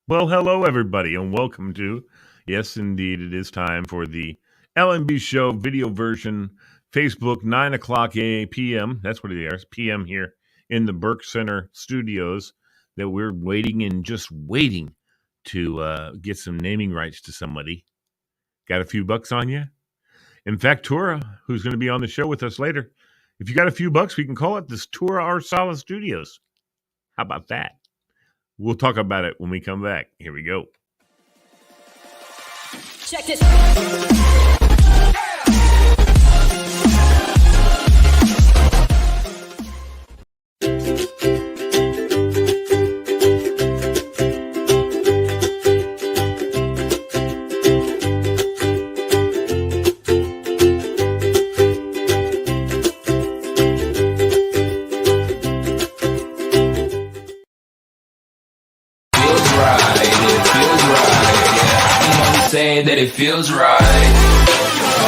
Well, hello, everybody, and welcome to, yes, indeed, it is time for the LMB Show video version, Facebook, 9 o'clock p.m. That's what it is, p.m. here in the Burke Center studios that we're waiting and just waiting to get some naming rights to somebody. Got a few bucks on you? In fact, Tura, who's going to be on the show with us later, if you got a few bucks, we can call it the Tura Arsala Studios. How about that? We'll talk about it when we come back. Here we go. Check this. Saying that it feels right.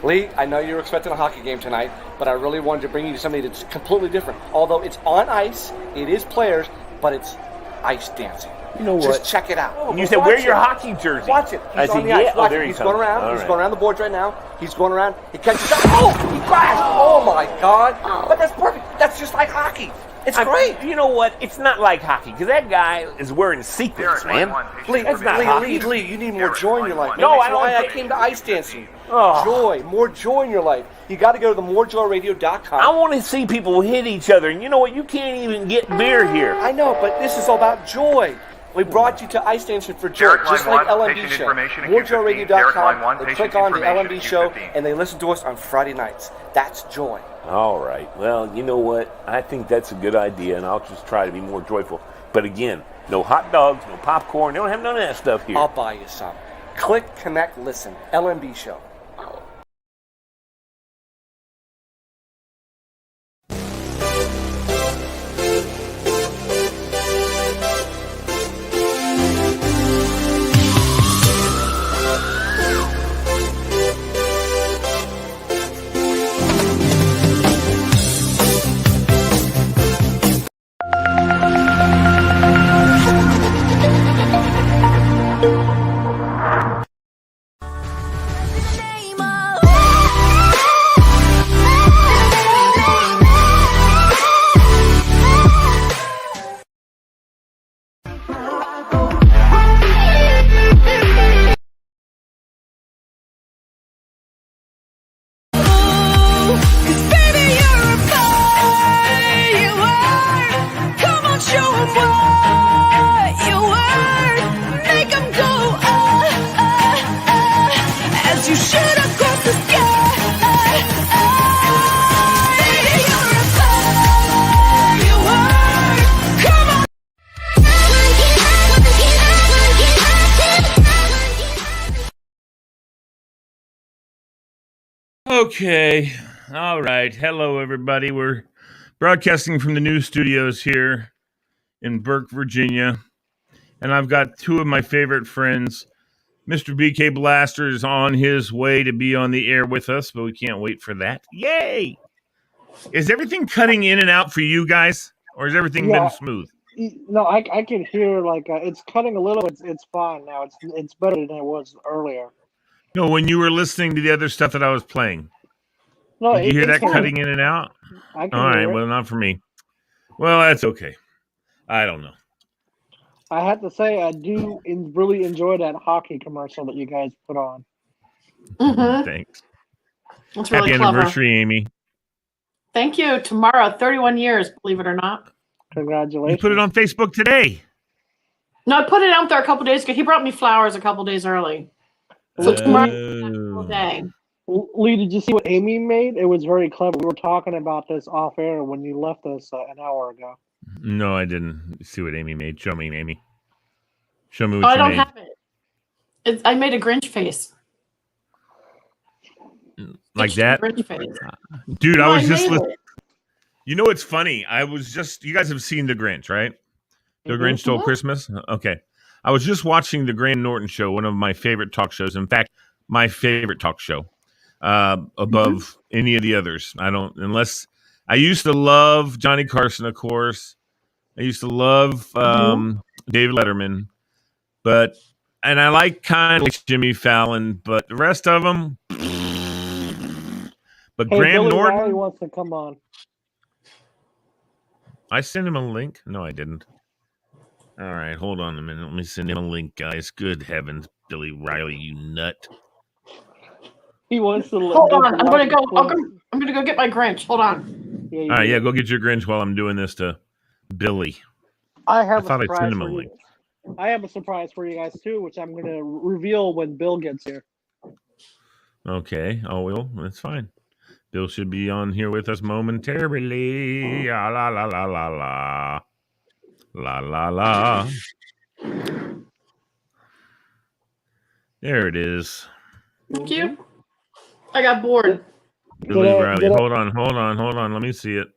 Lee, I know you were expecting a hockey game tonight, but I really wanted to bring you something that's completely different. Although it's on ice, it is players, but it's ice dancing. You know what? Just check it out. And you said, wear your hockey jersey. Watch it. He's on the ice. Watch it. He's going around. He's going around the boards right now. He's going around. He catches up. Oh, he crashed. Oh, my God. But that's perfect. That's just like hockey. It's great. You know what? It's not like hockey, because that guy is wearing sequins, man. Lee, That's not hockey. Lee, you need more joy in your life. No, That's I don't why I think- came to ice dancing. Oh. Joy. More joy in your life. You got to go to the morejoyradio.com. I want to see people hit each other, and you know what? You can't even get beer here. I know, but this is all about joy. We brought you to Ice Dancing for Joy, just like LMB Show. MoreJoyRadio.com, they click on the LMB Show, and they listen to us on Friday nights. That's joy. All right. Well, you know what? I think that's a good idea, and I'll just try to be more joyful. But again, no hot dogs, no popcorn. They don't have none of that stuff here. I'll buy you some. Click, connect, listen. LMB Show. Okay. All right. Hello, everybody. We're broadcasting from the new studios here in Burke, Virginia. And I've got two of my favorite friends. Mr. BK Blaster is on his way to be on the air with us, but we can't wait for that. Yay! Is everything cutting in and out for you guys? Or has everything been smooth? No, I can hear it's cutting a little. It's fine now. It's better than it was earlier. No, when you were listening to the other stuff that I was playing. No, did you hear that cutting in and out? I can All right, hear it. well, not for me. Well, that's okay. I don't know. I have to say, I do really enjoy that hockey commercial that you guys put on. Mm-hmm. Thanks. That's really Happy clever. anniversary, Amy. Thank you. Tomorrow, 31 years, believe it or not. Congratulations. You put it on Facebook today. No, I put it out there a couple days ago. He brought me flowers a couple days early. So tomorrow all day. Lee, did you see what Amy made? It was very clever. We were talking about this off air when you left us an hour ago. No, I didn't see what Amy made. Show me, Amy. Show me what I you don't made. have it. I made a Grinch face. Like that? Grinch face. Dude, No, I was just listening. You know what's funny? You guys have seen The Grinch, right? The Grinch Stole Christmas? Okay. I was just watching the Graham Norton show, one of my favorite talk shows. In fact, my favorite talk show above any of the others. I used to love Johnny Carson, of course. I used to love David Letterman, and I like kind of like Jimmy Fallon, but the rest of them. But Hey, Graham Billy Norton Riley wants to come on. I sent him a link. No, I didn't. All right, hold on a minute. Let me send him a link, guys. Good heavens, Billy Riley, you nut! He wants to. Hold on, I'm gonna go. I'm gonna go get my Grinch. Hold on. All right, yeah, go get your Grinch while I'm doing this to Billy. I thought I sent him a link. I have a surprise for you guys too, which I'm gonna reveal when Bill gets here. Okay. Oh well, that's fine. Bill should be on here with us momentarily. La la la la la la. La la la. There it is. Thank you. I got bored. Billy Riley. Hold on. Let me see it.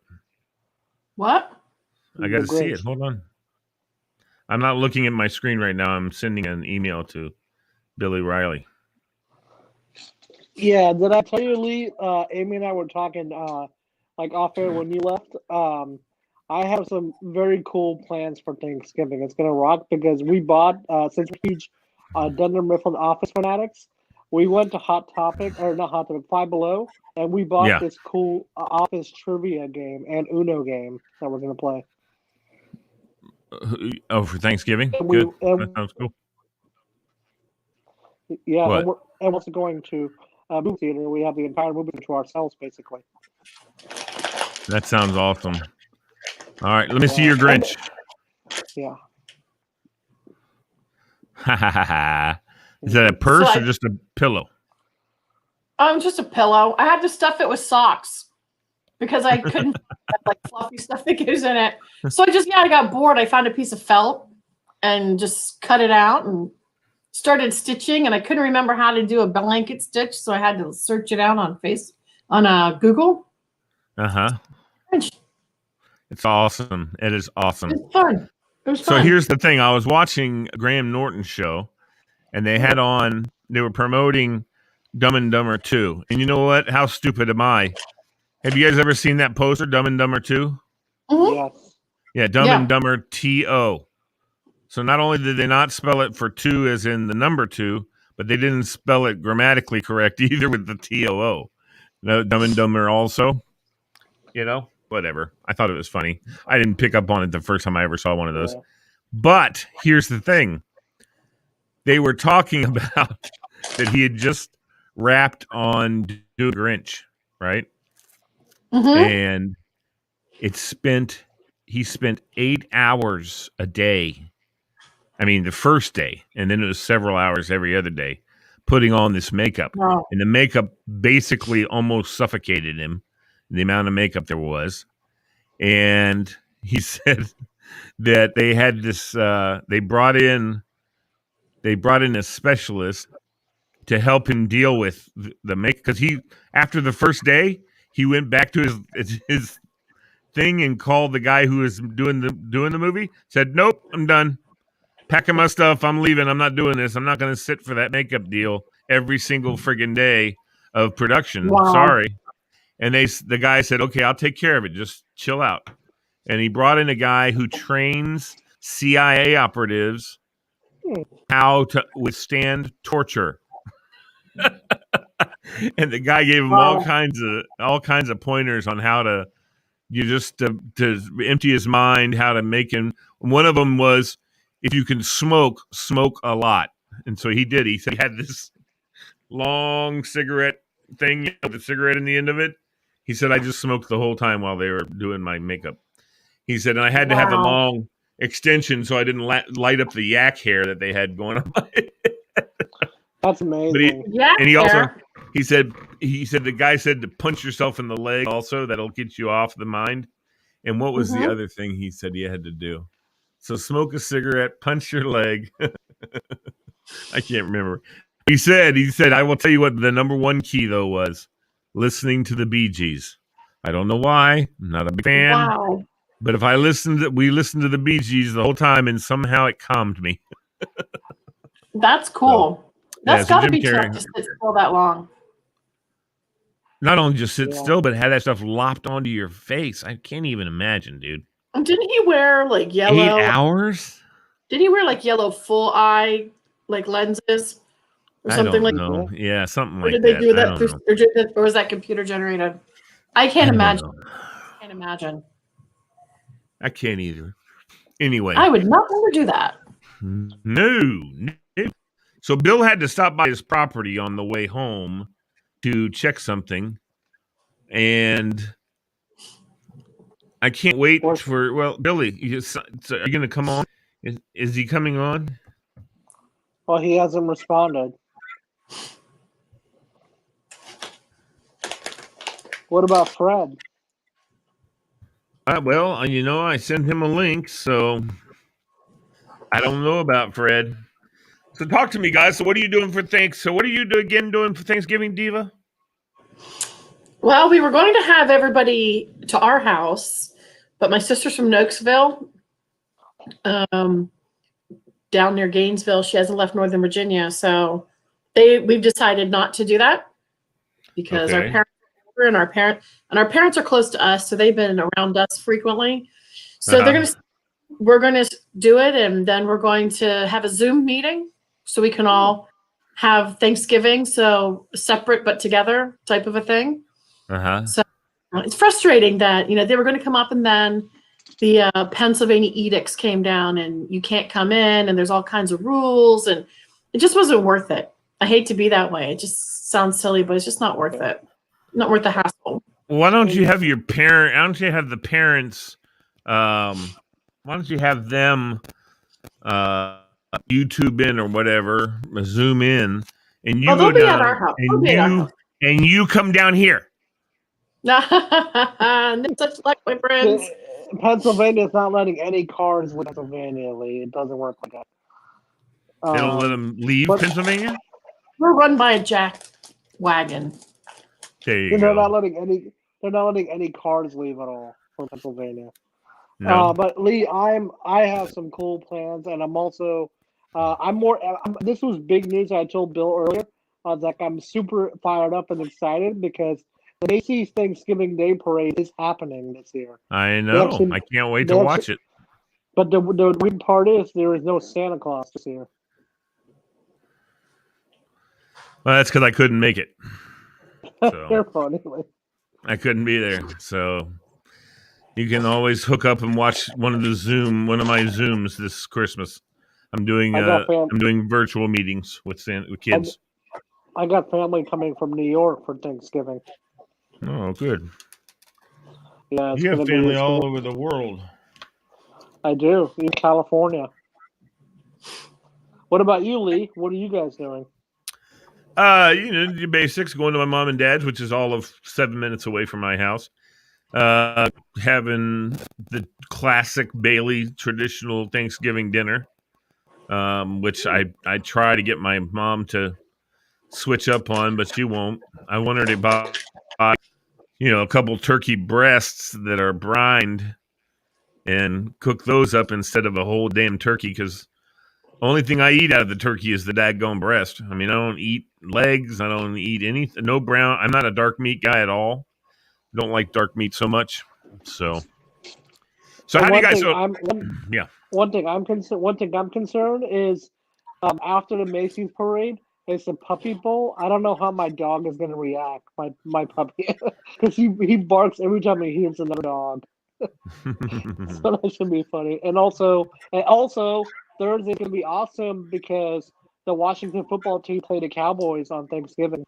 What? I got to see it. Hold on. I'm not looking at my screen right now. I'm sending an email to Billy Riley. Yeah, did I tell you, Lee? Amy and I were talking like off air when you left. I have some very cool plans for Thanksgiving. It's gonna rock because we bought since we're huge Dunder Mifflin Office fanatics. We went to Five Below, and we bought this cool Office trivia game and Uno game that we're gonna play. Oh, for Thanksgiving? Good. That sounds cool. Yeah, and we're also going to a movie theater. We have the entire movie to ourselves, basically. That sounds awesome. All right, let me see your Grinch. Yeah. Ha ha ha ha. Is that a purse or just a pillow? Just a pillow. I had to stuff it with socks because I couldn't have like fluffy stuff that goes in it. So I got bored. I found a piece of felt and just cut it out and started stitching. And I couldn't remember how to do a blanket stitch, so I had to search it out on Google. It's awesome. It is awesome. It's fun. It was fun. So here's the thing. I was watching Graham Norton's show, and they were promoting Dumb and Dumber 2. And you know what? How stupid am I? Have you guys ever seen that poster, Dumb and Dumber 2? Mm-hmm. Yes. Yeah, Dumb and Dumber T-O. So not only did they not spell it for 2 as in the number 2, but they didn't spell it grammatically correct either with the T-O-O. No, Dumb and Dumber also. Whatever. I thought it was funny. I didn't pick up on it the first time I ever saw one of those. Yeah. But here's the thing. They were talking about that he had just wrapped on doing Grinch, right? Mm-hmm. And he spent 8 hours a day. I mean, the first day, and then it was several hours every other day, putting on this makeup. Wow. And the makeup basically almost suffocated him, the amount of makeup there was. And he said that they had this, they brought in a specialist to help him deal with the makeup. Because after the first day, he went back to his thing and called the guy who was doing the movie, said, "Nope, I'm done. Packing my stuff. I'm leaving. I'm not doing this. I'm not going to sit for that makeup deal every single friggin' day of production. Wow. Sorry." And the guy said, "Okay, I'll take care of it. Just chill out." And he brought in a guy who trains CIA operatives how to withstand torture. And the guy gave him all kinds of pointers on how to to empty his mind, how to make him. One of them was, if you can smoke a lot. And so he did. He said he had this long cigarette thing with a cigarette in the end of it. He said, "I just smoked the whole time while they were doing my makeup." He said, and I had to have the long extension so I didn't light up the yak hair that they had going on. That's amazing. And he said the guy said to punch yourself in the leg also. That'll get you off the mind. And what was the other thing he said you had to do? So smoke a cigarette, punch your leg. I can't remember. He said, I will tell you what the number one key though was listening to the Bee Gees. I don't know why. I'm not a big fan. Wow. But if we listened to the Bee Gees the whole time and somehow it calmed me. That's cool. That's got to be Carrey, tough to sit still that long. Not only just sit still, but have that stuff lopped onto your face. I can't even imagine, dude. Didn't he wear like yellow? 8 hours? Did he wear like yellow full eye like lenses or something like that? Yeah, something or like that. Did they do that? Or was that computer generated? I can't imagine. I can't imagine. I can't either. Anyway, I would not want to do that. No. So Bill had to stop by his property on the way home to check something, and I can't wait for. Well, Billy, are you going to come on? Is he coming on? Well, he hasn't responded. What about Fred? Well, I sent him a link, so I don't know about Fred. So talk to me, guys. So what are you doing for what are you doing for Thanksgiving, Diva? Well, we were going to have everybody to our house, but my sister's from Nokesville, down near Gainesville. She hasn't left Northern Virginia, so we've decided not to do that because our parents are older and our parents are close to us, so they've been around us frequently. So we're gonna do it, and then we're going to have a Zoom meeting so we can all have Thanksgiving, so separate but together type of a thing. So it's frustrating that they were going to come up, and then the Pennsylvania edicts came down, and you can't come in, and there's all kinds of rules, and it just wasn't worth it. I hate to be that way. It just sounds silly, but it's just not worth it. Not worth the hassle. Why don't you have the parents? Why don't you have them YouTube in or whatever, Zoom in, and you go down, at our house. And you come down here. Such luck, my friends. Pennsylvania is not letting any cars with Pennsylvania, Lee. It doesn't work like that. They don't let them leave Pennsylvania? We're run by a jack wagon. There you go. They're not letting any cars leave at all from Pennsylvania. No. But Lee, I have some cool plans, and I'm also this was big news. I told Bill earlier. I was like, I'm super fired up and excited because the Macy's Thanksgiving Day Parade is happening this year. I know. I can't wait to watch it. But the weird part is there is no Santa Claus this year. Well, that's because I couldn't make it. So They're funny. I couldn't be there. So you can always hook up and watch one of my Zooms this Christmas. I'm doing virtual meetings with kids. I got family coming from New York for Thanksgiving. Oh, good. Yeah, you have family all over the world. I do, in California. What about you, Lee? What are you guys doing? The basics, going to my mom and dad's, which is all of 7 minutes away from my house. Having the classic Bailey traditional Thanksgiving dinner, which I try to get my mom to switch up on, but she won't. I want her to buy, a couple turkey breasts that are brined and cook those up instead of a whole damn turkey, because the only thing I eat out of the turkey is the daggone breast. I mean, I don't eat legs. I don't eat anything. No brown. I'm not a dark meat guy at all. Don't like dark meat so much. So how do you guys? One thing I'm concerned is after the Macy's parade, it's a puppy bowl. I don't know how my dog is going to react. My puppy, because he barks every time he hears another dog. So that should be funny. And also Thursday's going to be awesome because the Washington football team play the Cowboys on Thanksgiving.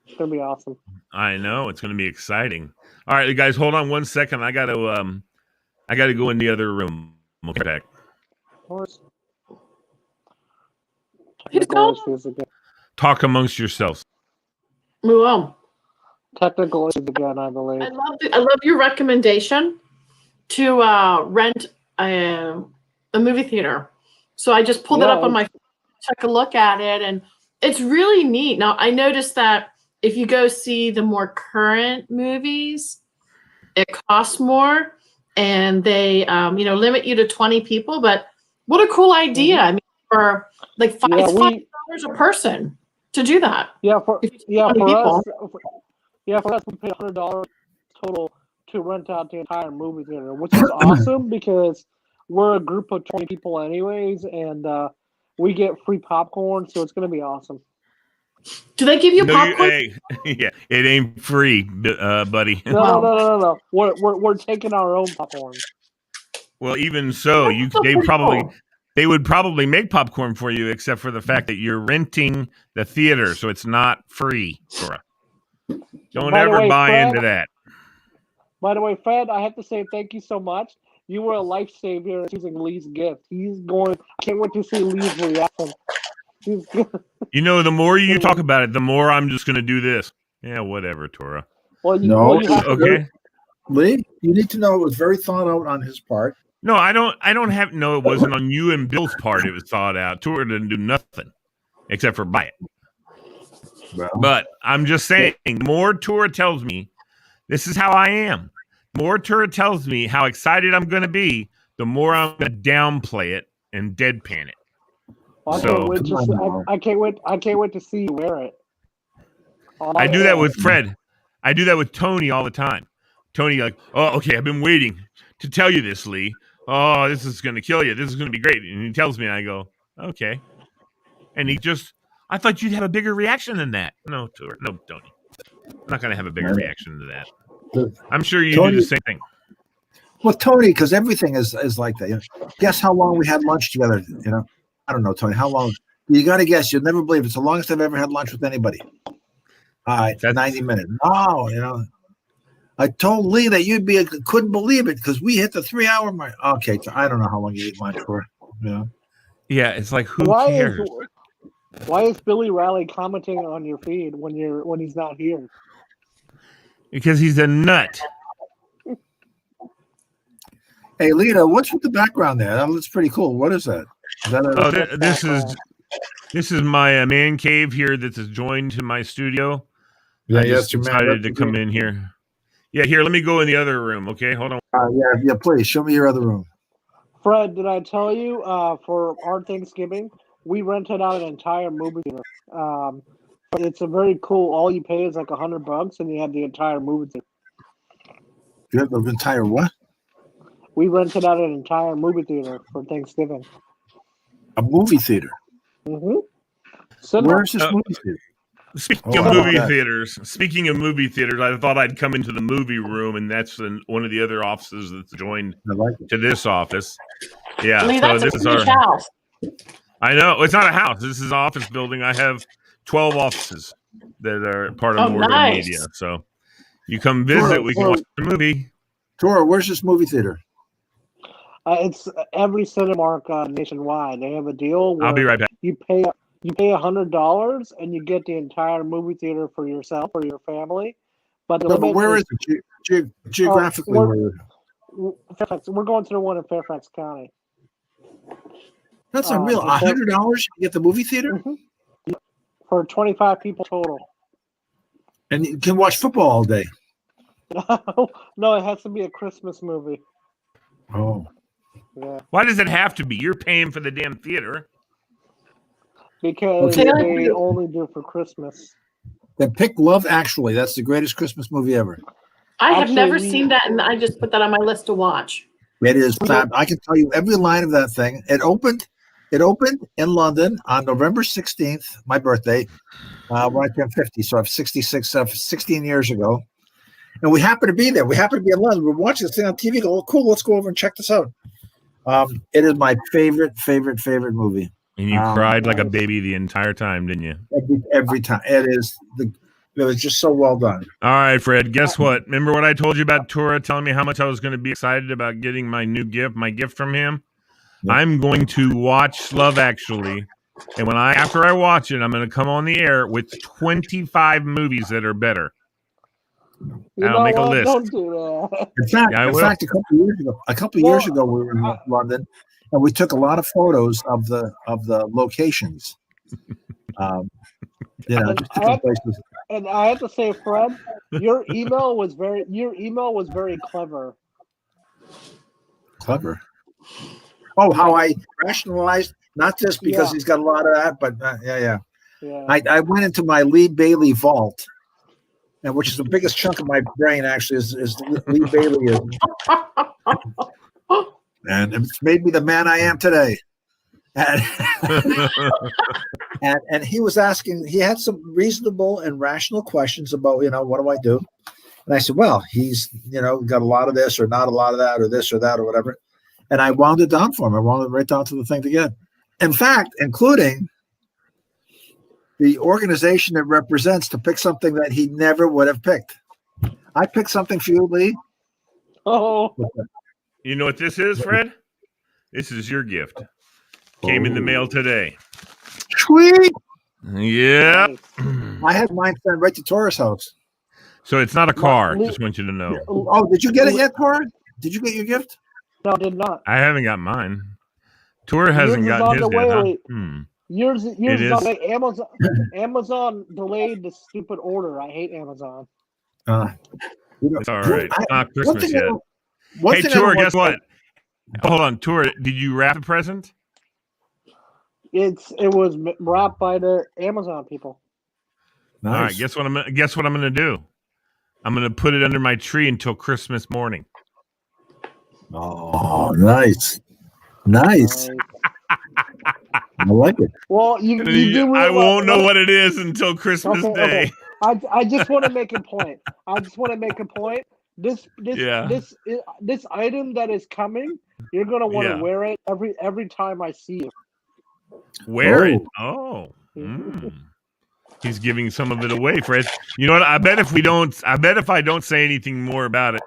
It's going to be awesome. I know. It's going to be exciting. All right, you guys, hold on 1 second. I got to go in the other room. We'll get back. course. Who's Technical going? issues again. Talk amongst yourselves. We will. Technical issues again, I believe. I love your recommendation to rent a movie theater. So I just pulled it up on my phone, took a look at it, and it's really neat. Now I noticed that if you go see the more current movies, it costs more, and they limit you to 20 people. But what a cool idea! I mean, for like $5 a person to do that. For us, we pay $100 total to rent out the entire movie theater, which is awesome because we're a group of 20 people anyways, and we get free popcorn, so it's going to be awesome. Do they give you popcorn? Yeah, it ain't free, buddy. No. We're taking our own popcorn. Well, even so, they would probably make popcorn for you, except for the fact that you're renting the theater, so it's not free. Cora. Don't ever buy into that. By the way, Fred, I have to say thank you so much. You were a lifesaver using Lee's gift. I can't wait to see Lee's reaction. The more you talk about it, the more I'm just going to do this. Yeah, whatever, Tora. Okay. Lee, you need to know it was very thought out on his part. No, I don't have. No, it wasn't on you and Bill's part. It was thought out. Tora didn't do nothing except for buy it. Well, but I'm just saying, the more Tora tells me, this is how I am. The more Tora tells me how excited I'm going to be, the more I'm going to downplay it and deadpan it. I can't wait to see you wear it. I do that with Fred. I do that with Tony all the time. Tony, like, oh, okay, I've been waiting to tell you this, Lee. Oh, this is going to kill you. This is going to be great. And he tells me, and I go, okay. And I thought you'd have a bigger reaction than that. No, Tony. I'm not going to have a bigger reaction to that. I'm sure you do the same thing. Well, Tony, because everything is like that. Guess how long we had lunch together, I don't know, Tony. How long? You got to guess. You'll never believe it's the longest I've ever had lunch with anybody. All right, 90 minutes. No, I told Lee that couldn't believe it because we hit the 3-hour mark. Okay, I don't know how long you ate lunch for. Yeah, it's like who cares? Why is Billy Riley commenting on your feed when he's not here? Because he's a nut. Hey, Lita, what's with the background there? That looks pretty cool. What is that? This is my man cave here that's joined to my studio. Yeah, I just decided to come in here. Yeah, here, let me go in the other room, okay? Hold on. Yeah, please. Show me your other room. Fred, did I tell you for our Thanksgiving, we rented out an entire movie theater. It's a very cool, all you pay is like $100 and you have the entire movie theater. You have the entire what? We rented out an entire movie theater for Thanksgiving. A movie theater? Mm-hmm. Where's this movie theater? Speaking of movie theaters, I thought I'd come into the movie room, and that's one of the other offices that's joined to this office. Yeah, Lee, so this is our house. I know it's not a house. This is an office building. I have 12 offices that are part of Morgan Media. So you come visit, we can watch the movie. Tora, where's this movie theater? It's every Cinemark nationwide. They have a deal where I'll be right back. You pay $100 and you get the entire movie theater for yourself or your family. But where is it geographically? Fairfax. We're going to the one in Fairfax County. That's unreal. $100 you get the movie theater? Mm-hmm. For 25 people total. And you can watch football all day. No, it has to be a Christmas movie. Oh. Yeah. Why does it have to be? You're paying for the damn theater. Because they only do for Christmas. Then pick Love Actually. That's the greatest Christmas movie ever. I have never seen that, and I just put that on my list to watch. It is. I can tell you every line of that thing. It opened in London on November 16th, my birthday, when I turned 50. So I'm 16 years ago. And we happened to be there. We happened to be in London. We're watching this thing on TV. Go, oh, cool, let's go over and check this out. It is my favorite movie. And you cried like a baby the entire time, didn't you? Every time. It was just so well done. All right, Fred, guess what? Remember what I told you about Tora telling me how much I was going to be excited about getting my gift from him? I'm going to watch Love Actually, and after I watch it, I'm going to come on the air with 25 movies that are better. I'll make a list. Don't do that. In fact, a couple years ago, we were in London, and we took a lot of photos of the locations. Just different places. And I have to say, Fred, your email was very clever. Clever. Oh, how I rationalized, not just because he's got a lot of that, but yeah. I went into my Lee Bailey vault, and which is the biggest chunk of my brain actually is Lee Bailey, and it's made me the man I am today. And, and he was asking, he had some reasonable and rational questions about, what do I do? And I said, well, he's, got a lot of this or not a lot of that or this or that or whatever. And I wound it down for him. I wound it right down to the thing to get. In fact, including the organization that represents to pick something that he never would have picked. I picked something for you, Lee. Oh. You know what this is, Fred? This is your gift. Came in the mail today. Sweet. Yeah. I had mine sent right to Tora's house. So it's not a car. Just want you to know. Oh, did you get it yet, Tora? Did you get your gift? No, I did not. I haven't got mine. Tora hasn't gotten his yet. Huh? Yours is on the way. Amazon delayed the stupid order. I hate Amazon. It's all right. It's not Christmas yet. Hey, Tora, guess what? Hold on, Tora. Did you wrap a present? It was wrapped by the Amazon people. Nice. All right. Guess what I'm gonna do? I'm gonna put it under my tree until Christmas morning. Oh, nice. I like it. Well, you do. I won't know what it is until Christmas Day. Okay. I just want to make a point. This item that is coming, you're gonna want to wear it every time I see you. Wear it. Oh. He's giving some of it away, Fred. You know what? I bet if I don't say anything more about it,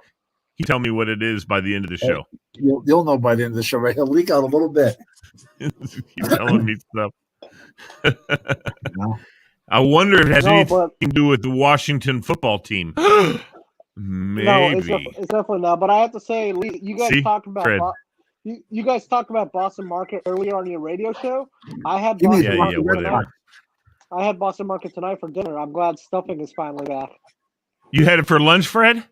he'll tell me what it is by the end of the show. You'll know by the end of the show, right? He'll leak out a little bit. He's telling me stuff. I wonder if it has anything to do with the Washington football team. Maybe. No, it's definitely not. But I have to say, Lee, you guys talked about you guys talked about Boston Market earlier on your radio show. I had Boston Market tonight. I had Boston Market tonight for dinner. I'm glad stuffing is finally back. You had it for lunch, Fred?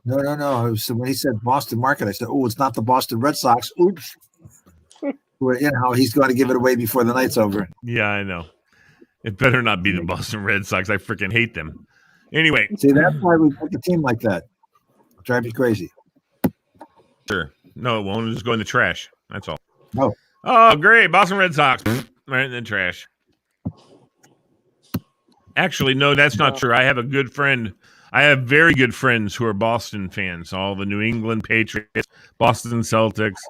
No. So when he said Boston Market, I said, "Oh, it's not the Boston Red Sox." Oops. He's going to give it away before the night's over. Yeah, I know. It better not be the Boston Red Sox. I freaking hate them. Anyway. See, that's why we put the team like that. It'll drive you crazy. Sure. No, it won't. It'll just go in the trash. That's all. No. Oh, great. Boston Red Sox. Right in the trash. Actually, no, that's not true. I have a good friend. I have very good friends who are Boston fans. All the New England Patriots, Boston Celtics,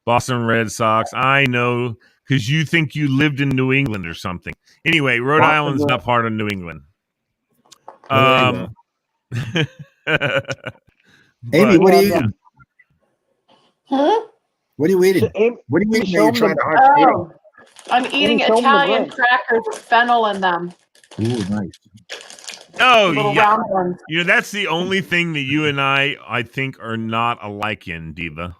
Boston Red Sox. I know because you think you lived in New England or something. Anyway, Rhode Island's not part of New England. Amy, what are you eating? Huh? What are you eating? What are you eating? You're trying to hard I'm eating Italian crackers with fennel in them. Ooh, nice. Oh, yeah. You know, that's the only thing that you and I think, are not alike in, Diva.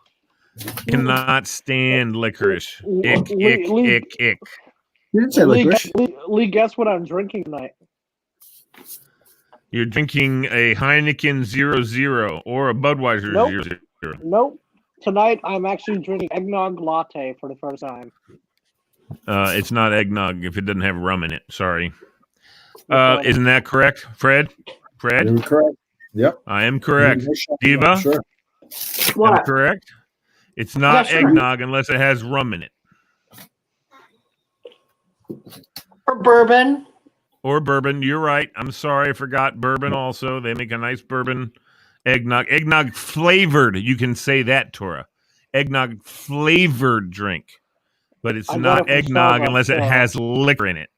Cannot stand licorice. Ick. You didn't say licorice. Lee, guess what I'm drinking tonight? You're drinking a Heineken 00 or a Budweiser 00. Nope. Tonight, I'm actually drinking eggnog latte for the first time. It's not eggnog if it doesn't have rum in it. Sorry. Isn't that correct, Fred? You're correct. Yep. I am correct. Diva? Sure. Am I correct? It's not eggnog unless it has rum in it. Or bourbon. Or bourbon. You're right. I'm sorry. I forgot bourbon also. They make a nice bourbon eggnog. Eggnog flavored. You can say that, Tora. Eggnog flavored drink. But it's not eggnog unless it has liquor in it.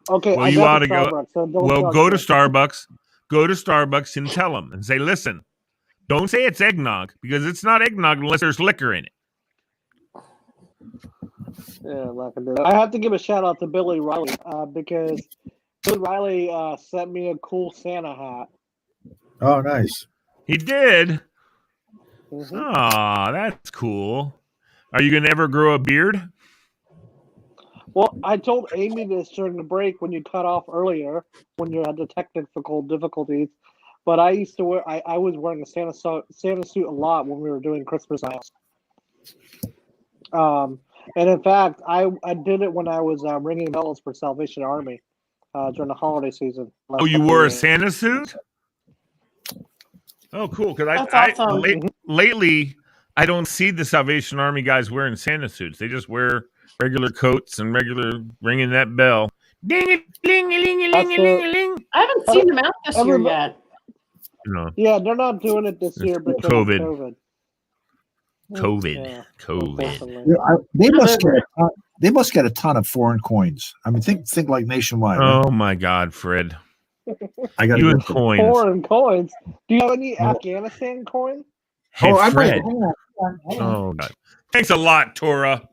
Okay. Well, you ought to go. Go to Starbucks. Go to Starbucks and tell them and say, listen, don't say it's eggnog because it's not eggnog unless there's liquor in it. Yeah, I'm not gonna do that. I have to give a shout out to Billy Riley because Billy Riley sent me a cool Santa hat. Oh, nice. He did. Mhm. Oh, that's cool. Are you gonna ever grow a beard? Well, I told Amy this during the break when you cut off earlier when you had the technical difficulties. But I used to wear. I was wearing a Santa suit a lot when we were doing Christmas house. And in fact, I did it when I was ringing bells for Salvation Army during the holiday season. Oh, you wore a Santa suit? Oh, cool. Because That's awesome. lately I don't see the Salvation Army guys wearing Santa suits. They just wear regular coats and regular ringing that bell. Ding a ling a ling a ling a ling a ling. I haven't seen them out this year yet. You know, Yeah, they're not doing it this year because COVID. of COVID. COVID. COVID. They must get a ton of foreign coins. I mean, think like nationwide. Right? Oh my God, Fred! I got you and coins. Foreign coins. Do you have any Afghanistan coin? Hey, I Fred. might. Hold on. Oh God! Thanks a lot, Tora.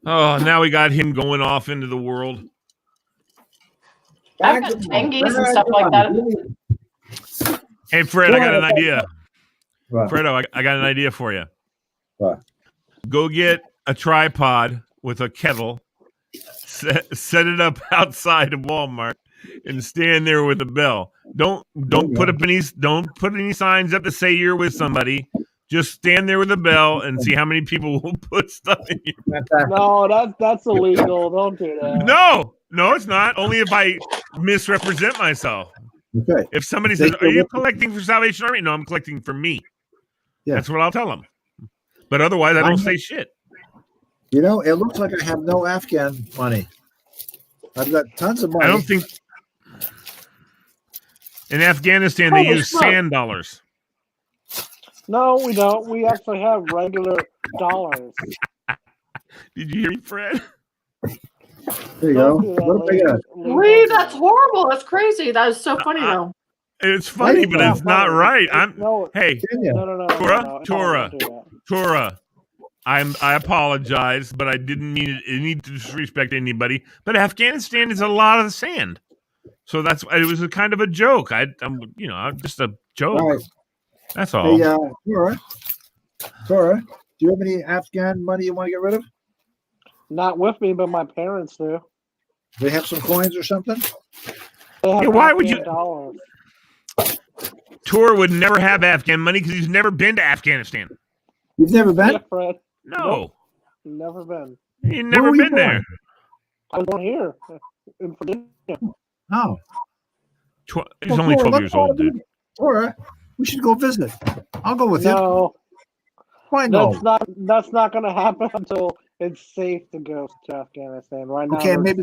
Oh, now we got him going off into the world. I've got tengies and stuff like that. Hey, Fred, I got an idea. What? Fredo, I got an idea for you. What? Go get a tripod with a kettle, set it up outside of Walmart, and stand there with a bell. Don't put any signs up to say you're with somebody. Just stand there with a bell and see how many people will put stuff in your. No, that's illegal. Don't do that. No, it's not. Only if I misrepresent myself. Okay. If somebody says, "Are you collecting for Salvation Army?" No, I'm collecting for me. Yeah. That's what I'll tell them. But otherwise, I don't say shit. You know, it looks like I have no Afghan money. I've got tons of money. I don't think in Afghanistan they use sand dollars. No, we don't. We actually have regular dollars. Did you hear me, Fred? There you go. What have I got? Lee, that's horrible. That's crazy. That is so funny, though. It's funny, but it's not right. Hey, no, Tora. I apologize, but I didn't mean any disrespect to anybody. But Afghanistan is a lot of sand, so it was a kind of a joke. I'm just a joke. All right. That's all. Hey, Tora, do you have any Afghan money you want to get rid of? Not with me, but my parents do. Do they have some coins or something? Yeah, why would you? Dollars. Tor would never have Afghan money because he's never been to Afghanistan. You've never been? Yeah, Fred. No. Nope. Never been. He's never been there. I was born here in Virginia. Oh. He's only 12 years old, dude. Tora, we should go visit. I'll go with you. No. Why no? That's not going to happen until it's safe to go to Afghanistan. Right now, okay, maybe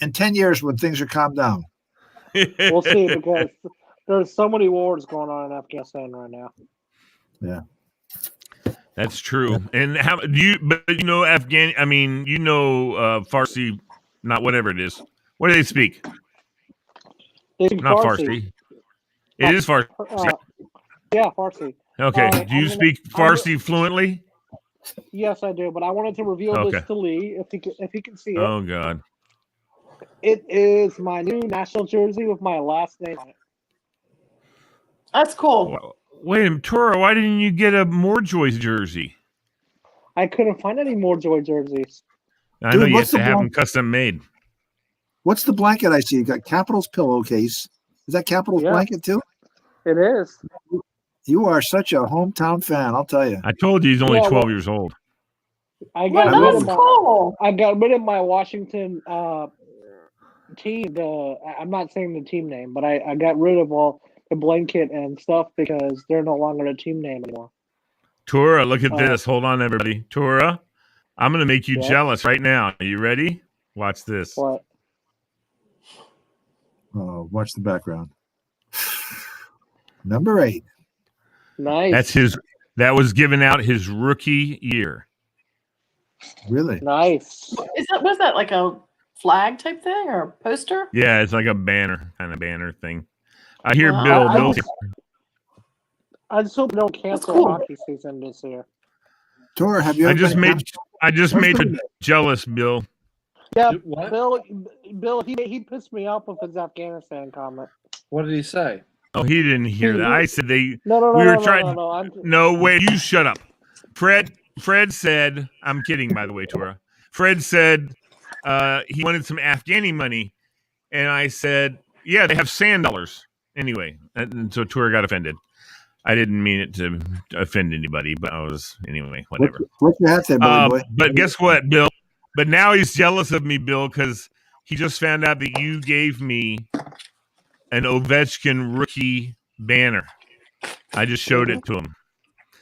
in 10 years when things are calmed down. We'll see, because there's so many wars going on in Afghanistan right now. Yeah. That's true. And how do you? But you know Afghan. I mean, you know Farsi, not whatever it is. What do they speak? They speak not Farsi. It is Farsi. Yeah, Farsi. Okay. Do you speak Farsi fluently? Yes, I do. But I wanted to reveal this to Lee if he can see it. Oh God. It is my new national jersey with my last name on it. That's cool. Wait a minute, Tora, why didn't you get a More Joy's jersey? I couldn't find any More Joy jerseys. I know you have to have them custom made. What's the blanket I see? You got Capitals pillowcase. Is that Capitals blanket too? It is. You are such a hometown fan, I'll tell you. I told you he's only 12 years old. I got rid of my Washington team. I'm not saying the team name, but I got rid of all the blanket and stuff because they're no longer a team name anymore. Tora, look at this. Hold on, everybody. Tora, I'm going to make you jealous right now. Are you ready? Watch this. What? Oh, watch the background. Number 8. Nice. That was given out his rookie year. Really? Nice. Was that like a flag type thing or a poster? Yeah, it's like a banner thing. I hear Bill. I just hope they don't cancel hockey season this year. Tor, have you? I just made you jealous, Bill. Yeah, What? Bill, he pissed me off with his Afghanistan comment. What did he say? Oh, he didn't hear that. I said we were trying. No, wait, you shut up. Fred said, I'm kidding, by the way, Tora. Fred said he wanted some Afghani money, and I said, yeah, they have sand dollars. Anyway, and so Tora got offended. I didn't mean it to offend anybody, but anyway, whatever. What's your hat there, Billy boy? But guess what, Bill? But now he's jealous of me, Bill, because he just found out that you gave me an Ovechkin rookie banner. I just showed it to him,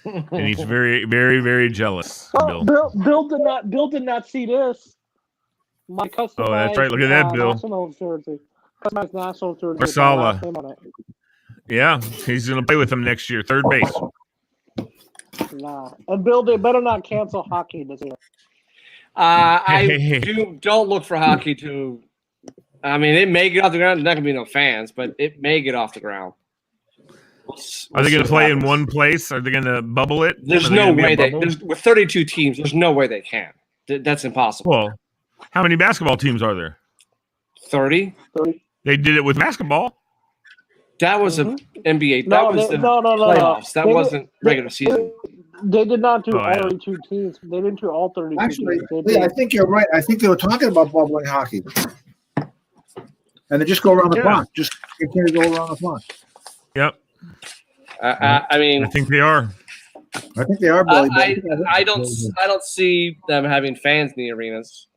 and he's very, very, very jealous. Oh, Bill did not see this. My customized. Oh, that's right. Look at that, Bill. National jersey. Customized national jersey. Marsala. Yeah, he's going to play with him next year, third base. Nah, and Bill, they better not cancel hockey this year. Don't look for hockey to. I mean, it may get off the ground. There's not going to be no fans, but it may get off the ground. Are they going to play in one place? Are they going to bubble it? There's no way with 32 teams, there's no way they can. That's impossible. Well, how many basketball teams are there? 30. They did it with basketball. That was an NBA. That was the playoffs. That wasn't regular season. They did not do all 32 teams. They didn't do all 32 Actually, teams. I think you're right. I think they were talking about bubbling hockey. And they just go around the clock. Just continue to go around the clock. Yep. I mean, I think they are. I think they are, Billy. I don't see them having fans in the arenas.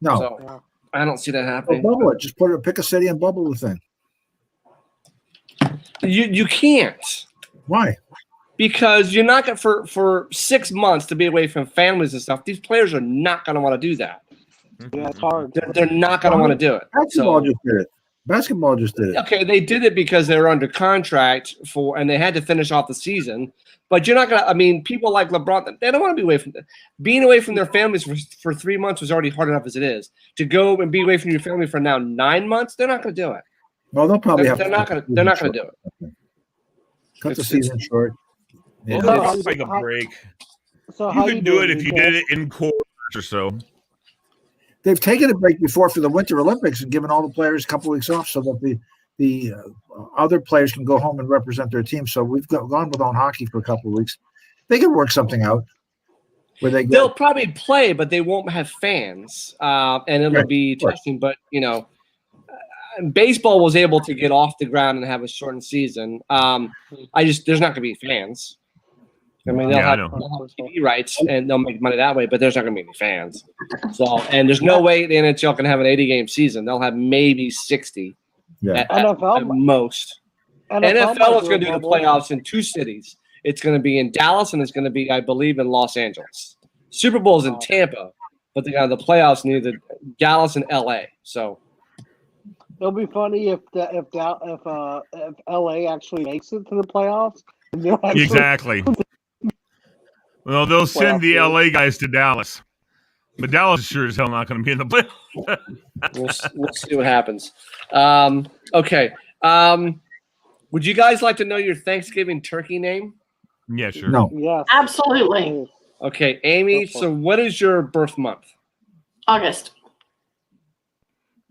No. So, I don't see that happening. Bubble it. Just pick a city and bubble the thing. You can't. Why? Because you're not going for 6 months to be away from families and stuff. These players are not going to want to do that. Yeah, it's hard. They're not going to want to do it. Basketball just did it. Okay, they did it because they were under contract and they had to finish off the season. But you're not going to. I mean, people like LeBron, they don't want to be away from being away from their families for 3 months was already hard enough as it is. To go and be away from your family for now 9 months, they're not going to do it. Well, they'll probably They're not going to do it. Cut the season short. Yeah. It's like a break. So you could do it if you did it in quarters or so. They've taken a break before for the Winter Olympics and given all the players a couple of weeks off so that the other players can go home and represent their team. So we've gone without hockey for a couple of weeks. They can work something out where they'll probably play, but they won't have fans, and it'll be testing. But baseball was able to get off the ground and have a shortened season. There's not going to be fans. I mean, they'll have TV rights and they'll make money that way, but there's not going to be any fans. So, and there's no way the NHL can have an 80-game season. They'll have maybe 60 at most. NFL is going to do the playoffs in 2 cities. It's going to be in Dallas and it's going to be, I believe, in Los Angeles. Super Bowl is in Tampa, but they got the playoffs in either Dallas and LA. So it'll be funny if LA actually makes it to the playoffs. Exactly. Well, they'll send the LA guys to Dallas, but Dallas is sure as hell not going to be in the playoffs. We'll see what happens. Okay. Would you guys like to know your Thanksgiving turkey name? Yeah, sure. No. Yes. Absolutely. Okay, Amy. So, what is your birth month? August.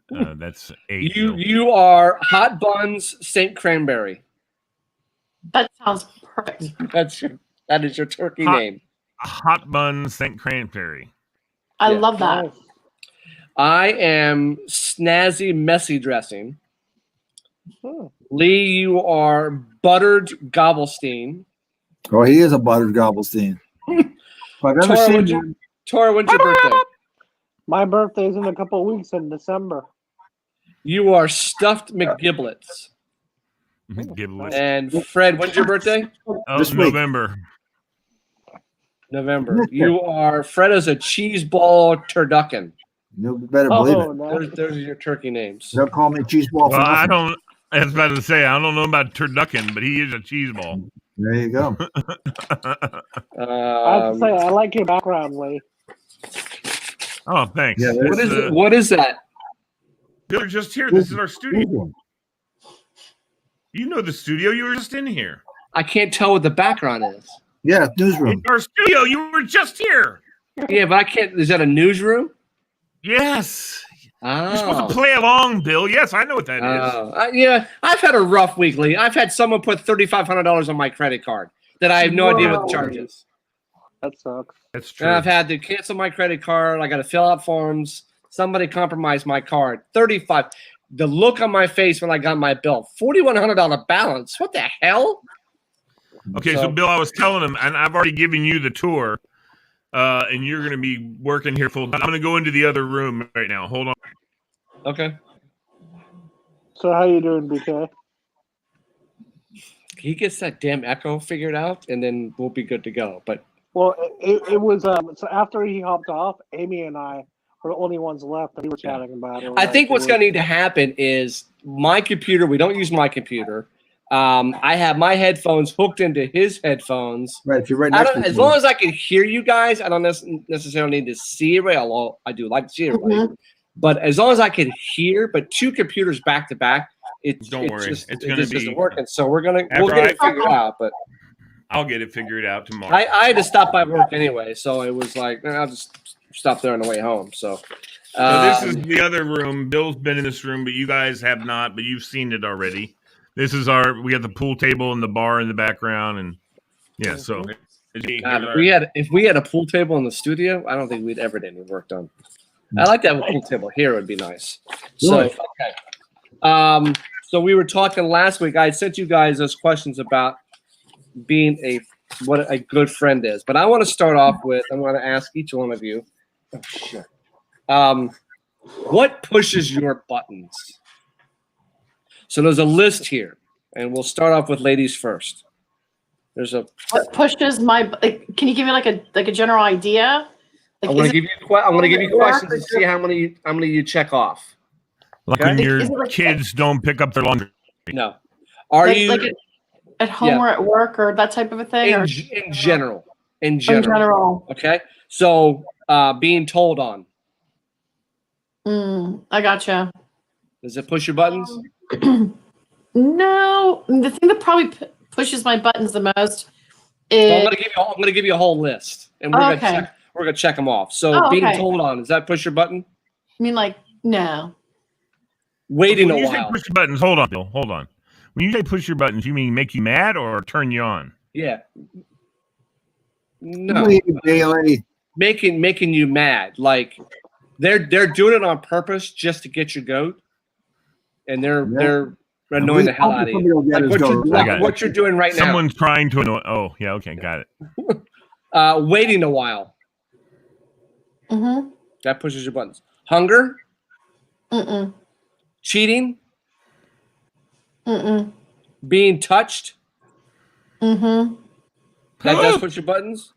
That's 8. You are Hot Buns St. Cranberry. That sounds perfect. That is your turkey name. Hot Bun St. Cranberry. I love that. I am Snazzy Messy Dressing. Lee, you are Buttered Gobblestein. Oh, he is a Buttered Gobblestein. Tora, when's your birthday? My birthday's in a couple of weeks in December. You are Stuffed McGiblets. Giblets. And Fred, when's your birthday? November. November. You are Fred is a cheese ball turducken. You better believe it. No. Those are your turkey names. They'll call me cheese ball. Well, I was about to say I don't know about turducken, but he is a cheese ball. There you go. I have to say I like your background, Lee. Oh, thanks. Yeah, what is that? They're just here. This is our studio. You know the studio. You were just in here. I can't tell what the background is. Yeah, newsroom. In our studio, you were just here. Yeah, but I can't. Is that a newsroom? Yes. Oh. You're supposed to play along, Bill. Yes, I know what that is. Yeah, I've had a rough weekly. I've had someone put $3,500 on my credit card that I have no idea what the charge is. That sucks. That's true. And I've had to cancel my credit card. I got to fill out forms. Somebody compromised my card. $35. The look on my face when I got my bill. $4,100 balance. What the hell? Okay, so Bill, I was telling him, and I've already given you the tour, and you're going to be working here full time. I'm going to go into the other room right now. Hold on. Okay. So how you doing, BK? He gets that damn echo figured out, and then we'll be good to go. But well, it was so after he hopped off, Amy and I were the only ones left, and we were chatting about it. I think what's going to need to happen is my computer. We don't use my computer. I have my headphones hooked into his headphones. Right, if you're right next to as long as I can hear you guys, I don't necessarily need to see everybody, although I do like to see everybody. Mm-hmm. But as long as I can hear, but two computers back to back, Don't worry. Just, it's it going to just be isn't working. So we'll get After it figured out. But I'll get it figured out tomorrow. I had to stop by work anyway, so it was like I'll just stop there on the way home. So this is the other room. Bill's been in this room, but you guys have not. But you've seen it already. This is we have the pool table and the bar in the background, and yeah. So God, if we had a pool table in the studio, I don't think we'd ever get any work done. I like to have a pool table here. It would be nice. So okay. So we were talking last week. I sent you guys those questions about being what a good friend is. But I want to start off with I'm going to ask each one of you. Oh shit. What pushes your buttons? So there's a list here, and we'll start off with ladies first. What pushes my? Can you give me like a general idea? I'm going to give you questions to see how many you check off. Like when your kids don't pick up their laundry. No. Are you like at home or at work or that type of a thing? In general. In general. Okay. So being told on. I gotcha. Does it push your buttons? No. The thing that probably pushes my buttons the most is. Well, I'm going to give you a whole list, and we're gonna check them off. So being told on, does that push your button? I mean, like, no. Waiting a while. When you say push your buttons, hold on, Bill. Hold on. When you say push your buttons, you mean make you mad or turn you on? Yeah. No. Making you mad. Like they're doing it on purpose just to get your goat, and they're annoying the hell out of you. Like what you're doing right now. Someone's trying to annoy. Oh, yeah. Okay, got it. Waiting a while. Mm-hmm. That pushes your buttons. Hunger. Mm-mm. Cheating. Mm-mm. Being touched. Mm-hmm. That does push your buttons.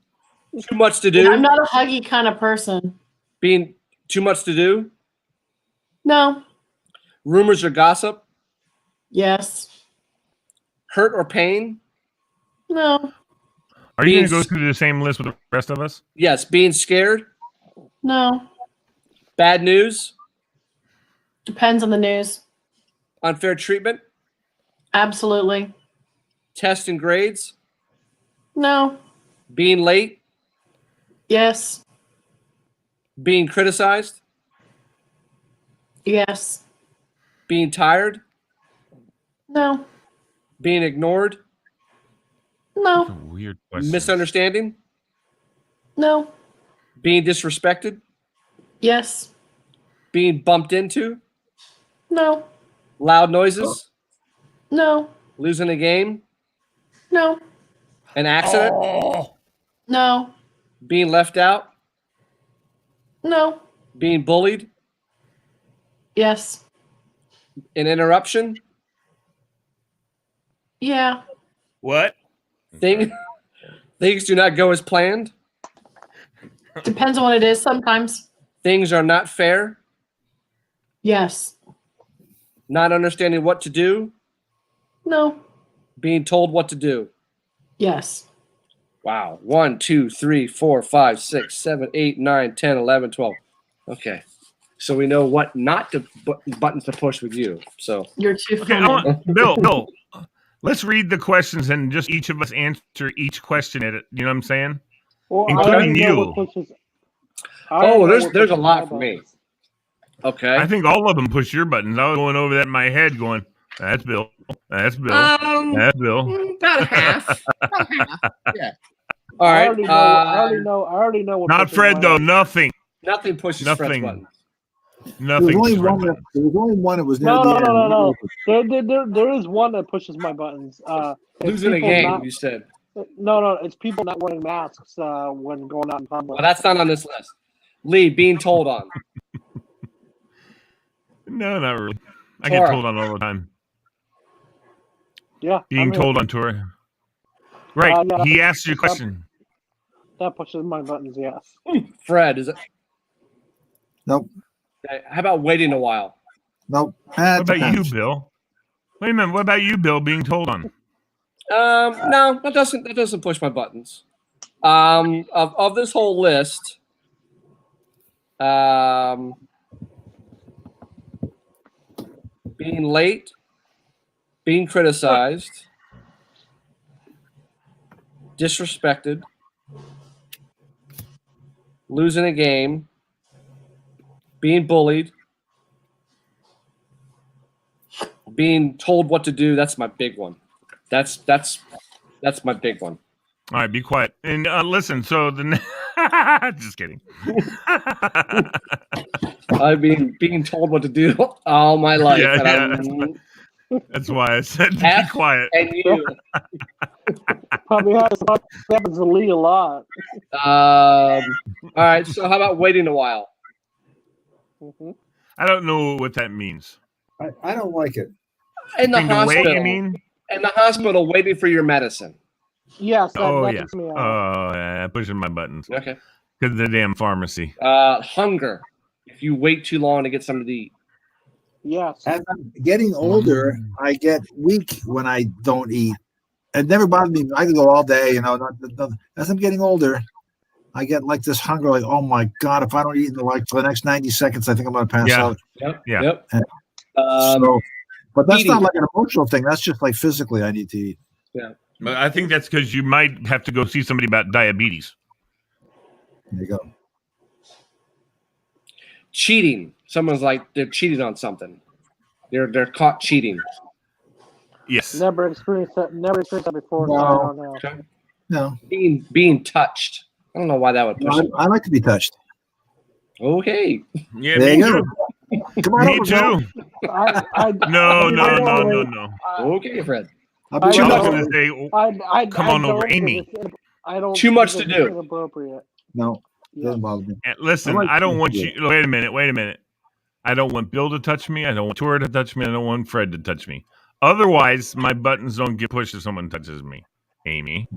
Too much to do. Yeah, I'm not a huggy kind of person. Being too much to do. No. Rumors or gossip. Yes. Hurt or pain. No. Are you going to go through the same list with the rest of us? Yes. Being scared. No. Bad news. Depends on the news. Unfair treatment. Absolutely. Tests and grades. No. Being late. Yes. Being criticized. Yes. Being tired. No. Being ignored. No. That's a weird question. Misunderstanding. No. Being disrespected. Yes. Being bumped into. No. Loud noises. No. Losing a game. No. An accident. No. Being left out. No. Being bullied. Yes. An interruption. Yeah. What? Things do not go as planned. Depends on what it is sometimes. Things are not fair. Yes. Not understanding what to do. No. Being told what to do. Yes. Wow. 1, 2, 3, 4, 5, 6, 7, 8, 9, 10, 11, 12. Okay. So we know what not to buttons to push with you. So you're too funny. Bill, Let's read the questions and just each of us answer each question at it. You know what I'm saying? Well, Including you. There's a lot for me. Okay. I think all of them push your buttons. I was going over that in my head going, that's Bill. That's Bill. That's Bill. About half. Yeah. All right. I already know what. Not Fred, though. Nothing. Nothing pushes Fred's buttons. Nothing. There was only one that was near the end. No. There is one that pushes my buttons. Losing a game, you said. No. It's people not wearing masks when going out in public. Well, that's not on this list. Lee, being told on. No, not really. I get told on all the time. Yeah. Being told on tour. Right. He asked you a question. That pushes my buttons, yes. Fred, is it? Nope. Okay. How about waiting a while? Nope. What about you, Bill? Wait a minute. What about you, Bill, being told on? No, that doesn't push my buttons. Of this whole list, being late, being criticized, disrespected, losing a game, being bullied, being told what to do, that's my big one. That's my big one. All right, be quiet. And listen, so just kidding. I've been being told what to do all my life. That's why I said be quiet. And you. Probably happens to Lee a lot. All right, so how about waiting a while? Mm-hmm. I don't know what that means. I don't like it. In the hospital. Wait, you mean? In the hospital, waiting for your medicine. Yes. Yes. Pushing my buttons. Okay. Because of the damn pharmacy. Hunger. If you wait too long to get something to eat. Yes. As I'm getting older, I get weak when I don't eat. It never bothered me. I can go all day, as I'm getting older, I get like this hunger, like, oh my God, if I don't eat for the next 90 seconds, I think I'm going to pass out. Yep. But that's not like an emotional thing. That's just like physically I need to eat. Yeah. But I think that's because you might have to go see somebody about diabetes. There you go. Cheating. Someone's like they're cheating on something. They're caught cheating. Yes. Never experienced that before. No. So I don't know. Okay. No. Being touched. I don't know why that would push it. I like to be touched. Okay. Yeah, there you too. go. Come on me over, too. No. Okay, Fred. Too much to say. Come on over, Amy. Too much to do. Inappropriate. No, doesn't bother me. Listen, I don't want you. Wait a minute. I don't want Bill to touch me. I don't want Tora to touch me. I don't want Fred to touch me. Otherwise, my buttons don't get pushed if someone touches me. Amy.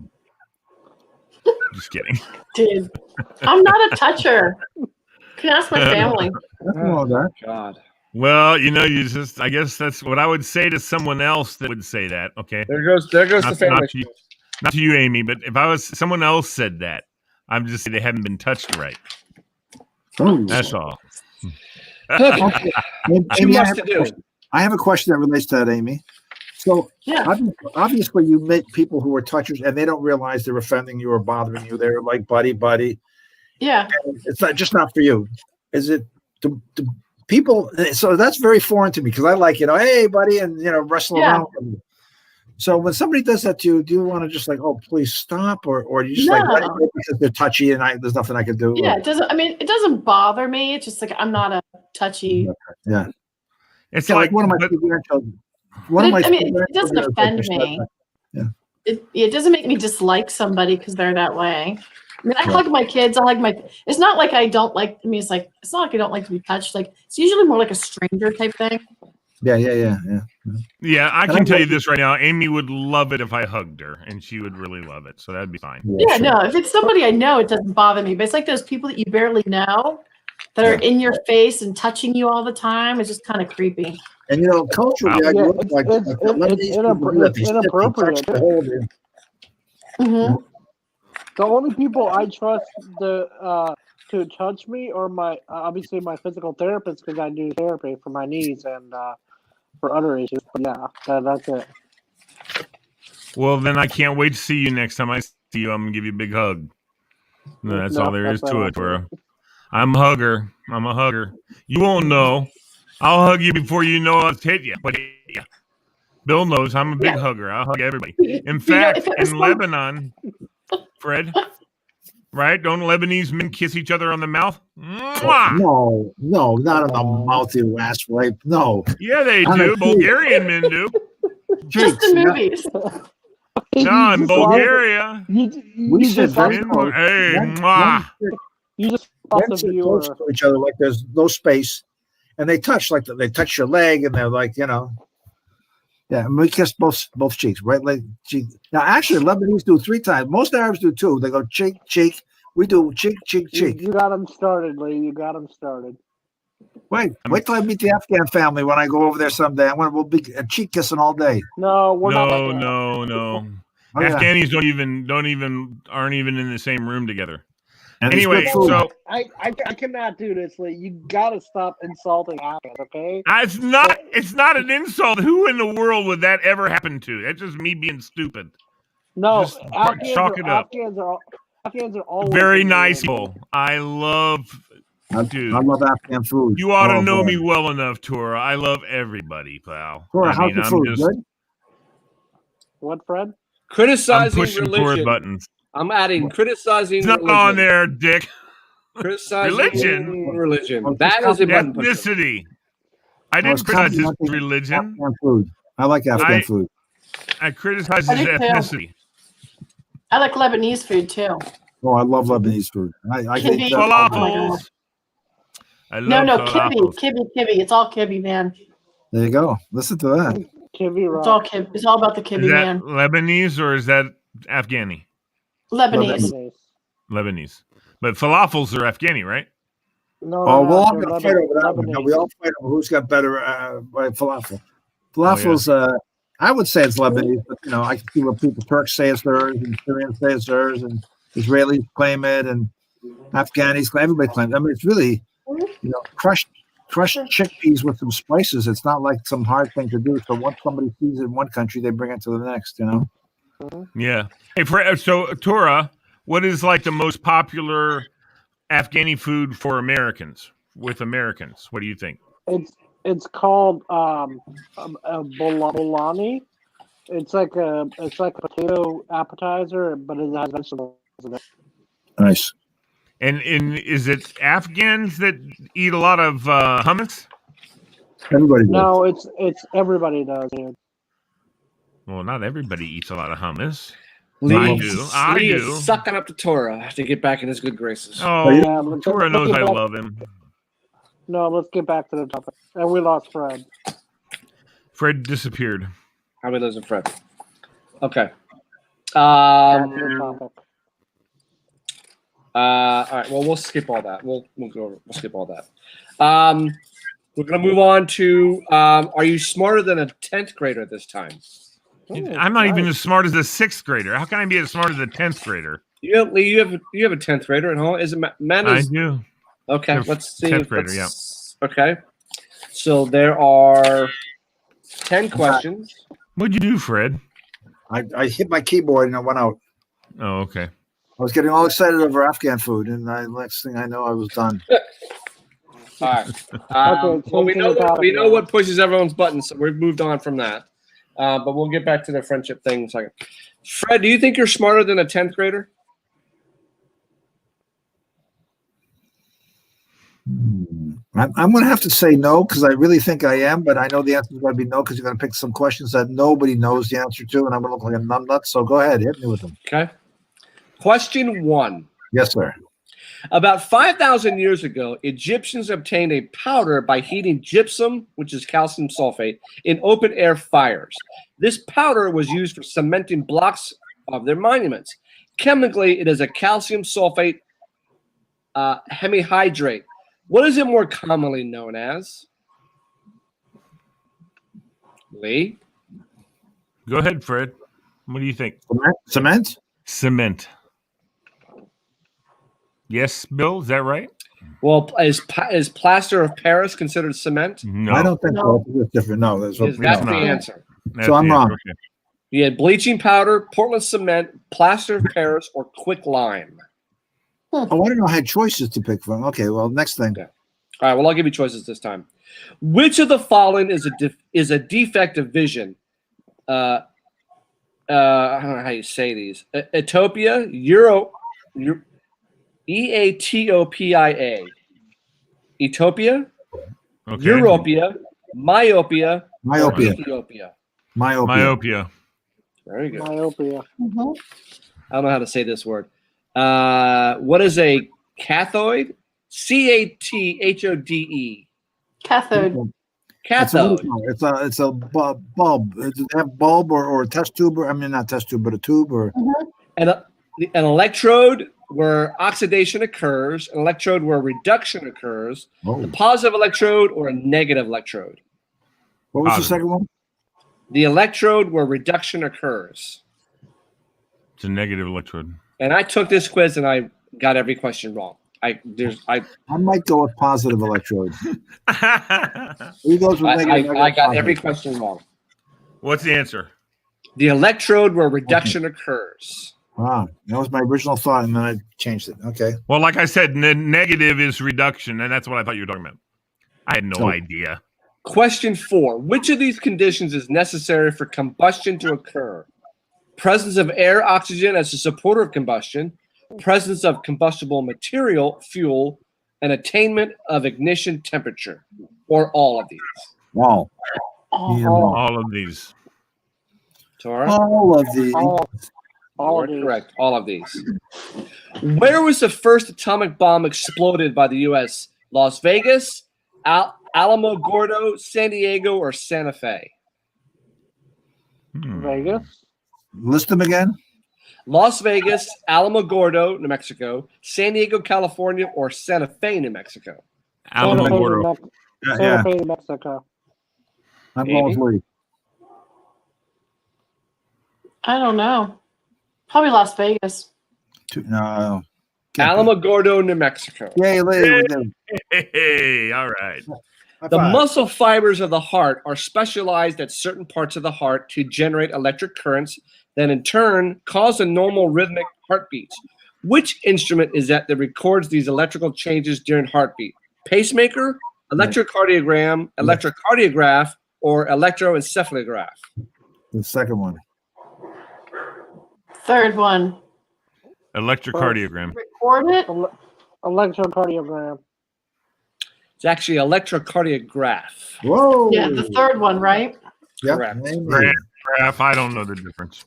Just kidding. Dude, I'm not a toucher. Can ask my family. Oh, God. Well, I guess that's what I would say to someone else that would say that. Okay. There goes the family. Not to you, Amy, but if someone else said that, I'm just saying they haven't been touched right. That's all. Amy, I have a question that relates to that, Amy. So obviously you meet people who are touchers and they don't realize they're offending you or bothering you. They're like buddy. Yeah. And it's not for you. Is it to people? So that's very foreign to me because I like, hey buddy, and wrestle around with them. So when somebody does that to you, do you want to just like, oh, please stop, or do you just like let it go because they're touchy and there's nothing I can do? Yeah, it doesn't. I mean, it doesn't bother me. It's just like I'm not a touchy. Yeah, it's like one of my grandchildren. It doesn't offend me. Yeah, it doesn't make me dislike somebody because they're that way. I mean, I hug my kids. It's not like I don't like. I mean, it's not like I don't like to be touched. Like it's usually more like a stranger type thing. Yeah. Yeah, I can tell you this right now. Amy would love it if I hugged her, and she would really love it. So that'd be fine. Yeah, no, if it's somebody I know, it doesn't bother me. But it's like those people that you barely know that are in your face and touching you all the time. It's just kind of creepy. And culturally, it's inappropriate. Mm-hmm. The only people I trust to touch me or obviously my physical therapist because I do therapy for my knees and for other issues. But yeah, that's it. Well, then I can't wait to see you next time I see you. I'm gonna give you a big hug. No, that's all there is to it, bro. I'm a hugger. You won't know. I'll hug you before you know I've hit you. But yeah, Bill knows I'm a big hugger. I'll hug everybody. In fact, in Lebanon, Fred, right? Don't Lebanese men kiss each other on the mouth? No, not on the mouth, you ass rape. No. Yeah, they do. Bulgarian men do. Just the movies. No, in Bulgaria. We said hey, mwah. You just close to each other like there's no space, and they touch like they touch your leg, and they're like, yeah. And we kiss both cheeks, right leg, cheek. Now, actually, Lebanese do 3 times. Most Arabs do 2. They go cheek, cheek. We do cheek, cheek, cheek. You got them started, Lee. You got them started. Wait till I meet the Afghan family when I go over there someday. We'll be cheek kissing all day. No, we're not. No. Afghanis aren't even in the same room together. And anyway, so I cannot do this, Lee. You gotta stop insulting Afghans, okay? It's not an insult. Who in the world would that ever happen to? That's just me being stupid. No, just chalk it up. Afghans are always very nice people. I love Afghan food. You ought to know me well enough, Tora. I love everybody, pal. Tora, how's the food? Good? What, Fred? Criticizing religion. Buttons. I'm adding criticizing. It's not religion. On there, Dick. Criticizing religion. That is a button ethnicity. I didn't criticize his religion. Afghan food. I like Afghan food. I criticize his ethnicity. I like Lebanese food too. Oh, I love Lebanese food. I hate falafels. Kibbe. It's all kibbe, man. There you go. Listen to that. Kibbe, it's all about the kibbe, man. Lebanese or is that Afghani? Lebanese. But falafels are Afghani, right? No, we'll all fight over that one. We all fight over who's got better falafel. Falafels, I would say it's Lebanese, but I can see what people, Turks say it's theirs, and Syrians say it's theirs, and Israelis claim it, and Afghanis claim. Everybody claims. I mean, it's really, crushed chickpeas with some spices. It's not like some hard thing to do. So once somebody sees it in one country, they bring it to the next. Yeah. Hey, so Tora, what is like the most popular Afghani food for Americans? With Americans, what do you think? It's called bolani. It's like a potato appetizer, but it has vegetables in it. Nice. And is it Afghans that eat a lot of hummus? Everybody does. No, it's everybody does, dude. Well, not everybody eats a lot of hummus. I do. Sucking up to Tora to get back in his good graces. Oh, yeah, Tora knows I love him. No, let's get back to the topic. And we lost Fred. Fred disappeared. How many lives in Fred? Okay. All right. Well, we'll skip all that. We'll skip all that. We're gonna move on to. Are you smarter than a 10th grader this time? I'm not even as smart as a 6th grader. How can I be as smart as a 10th grader? You have a 10th grader at home. Is it man? I do. Okay, let's see. 10th grader, yeah. Okay. So there are 10 questions. What'd you do, Fred? I hit my keyboard and I went out. Oh, okay. I was getting all excited over Afghan food, and next thing I know, I was done. All right. Well, we know what pushes everyone's buttons, so we've moved on from that. But we'll get back to the friendship thing in a second. Fred, do you think you're smarter than a 10th grader? I'm going to have to say no because I really think I am, but I know the answer is going to be no because you're going to pick some questions that nobody knows the answer to, and I'm going to look like a numbnut. So go ahead, hit me with them. Okay. Question 1. Yes, sir. About 5,000 years ago, Egyptians obtained a powder by heating gypsum, which is calcium sulfate, in open-air fires. This powder was used for cementing blocks of their monuments. Chemically, it is a calcium sulfate hemihydrate. What is it more commonly known as? Lee? Go ahead, Fred. What do you think? Cement? Cement. Yes, Bill, is that right? Well, is plaster of Paris considered cement? No. I don't think so. It's different. No, that's the answer. So I'm wrong. Okay. You had bleaching powder, Portland cement, plaster of Paris, or quick lime. I want to know I had choices to pick from. Okay, well, next thing. Okay. All right, well, I'll give you choices this time. Which of the following is a defect of vision? I don't know how you say these. Etopia, Etopia, Etopia, Okay. Europia, myopia, Myopia. Ethiopia. Myopia. Very good. Myopia. I don't know how to say this word. What is a cathoid? CATHODE. Cathode. Cathode. It's a bulb. Does it have bulb or a test tube? I mean, not test tube, but a tube or And an electrode where oxidation occurs, an electrode where reduction occurs, a positive electrode or a negative electrode. What was the second one? The electrode where reduction occurs. It's a negative electrode. And I took this quiz and I got every question wrong. I might go with positive electrode. He goes with negative. I got every question wrong. What's the answer? The electrode where reduction occurs. Wow, that was my original thought, and then I changed it. Okay. Well, like I said, negative is reduction, and that's what I thought you were talking about. I had no idea. Question 4. Which of these conditions is necessary for combustion to occur? Presence of air, oxygen as a supporter of combustion, presence of combustible material, fuel, and attainment of ignition temperature, or all of these. Wow. All of these. Tora? All of these. All correct. All of these. Where was the first atomic bomb exploded by the U.S.? Las Vegas, Alamogordo, San Diego, or Santa Fe? Vegas. List them again. Las Vegas, Alamogordo, New Mexico, San Diego, California, or Santa Fe, New Mexico? Alamogordo. Santa Fe, New Mexico. I'm going with Lee. I don't know. Probably Las Vegas. No. Alamogordo, New Mexico. Yay, Lee. Hey, all right. The muscle fibers of the heart are specialized at certain parts of the heart to generate electric currents that in turn cause a normal rhythmic heartbeat. Which instrument is that records these electrical changes during heartbeat? Pacemaker, electrocardiogram, electrocardiograph, or electroencephalograph? The second one. Third one. Electrocardiogram. Record it. Electrocardiogram. It's actually electrocardiograph. Whoa. Yeah, the third one, right? Yep. Correct. Graph, I don't know the difference.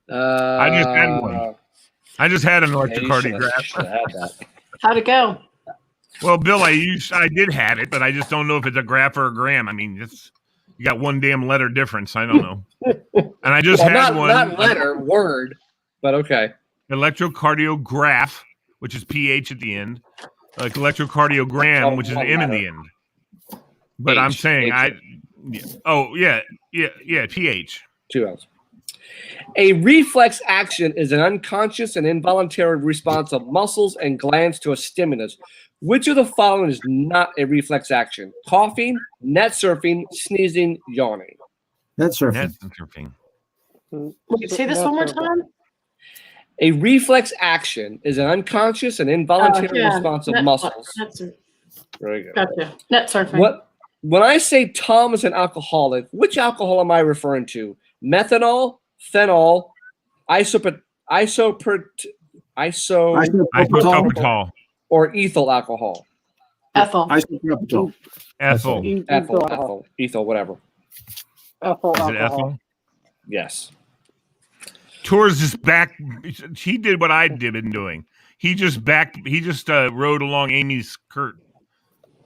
I just had one. I just had an electrocardiograph. How'd it go? Well, Bill, I did have it, but I just don't know if it's a graph or a gram. I mean, you got one damn letter difference. I don't know. And I just had one. Not letter, word, but okay. Electrocardiograph, which is PH at the end. Like electrocardiogram, which is an M in the end. But I'm saying PH. 2 L's. A reflex action is an unconscious and involuntary response of muscles and glands to a stimulus. Which of the following is not a reflex action? Coughing, net surfing, sneezing, yawning. Net surfing. Net surfing. Wait, say this one more time. A reflex action is an unconscious and involuntary response of muscles. Very good. Gotcha. Net surfing. When I say Tom is an alcoholic, which alcohol am I referring to? Methanol, phenol, isopropyl, or ethyl alcohol? Ethyl. Isopropyl. Ethyl, whatever. Ethyl. Is it ethyl? Yes. Tours just back. He did what I did in doing. He just rode along Amy's skirt.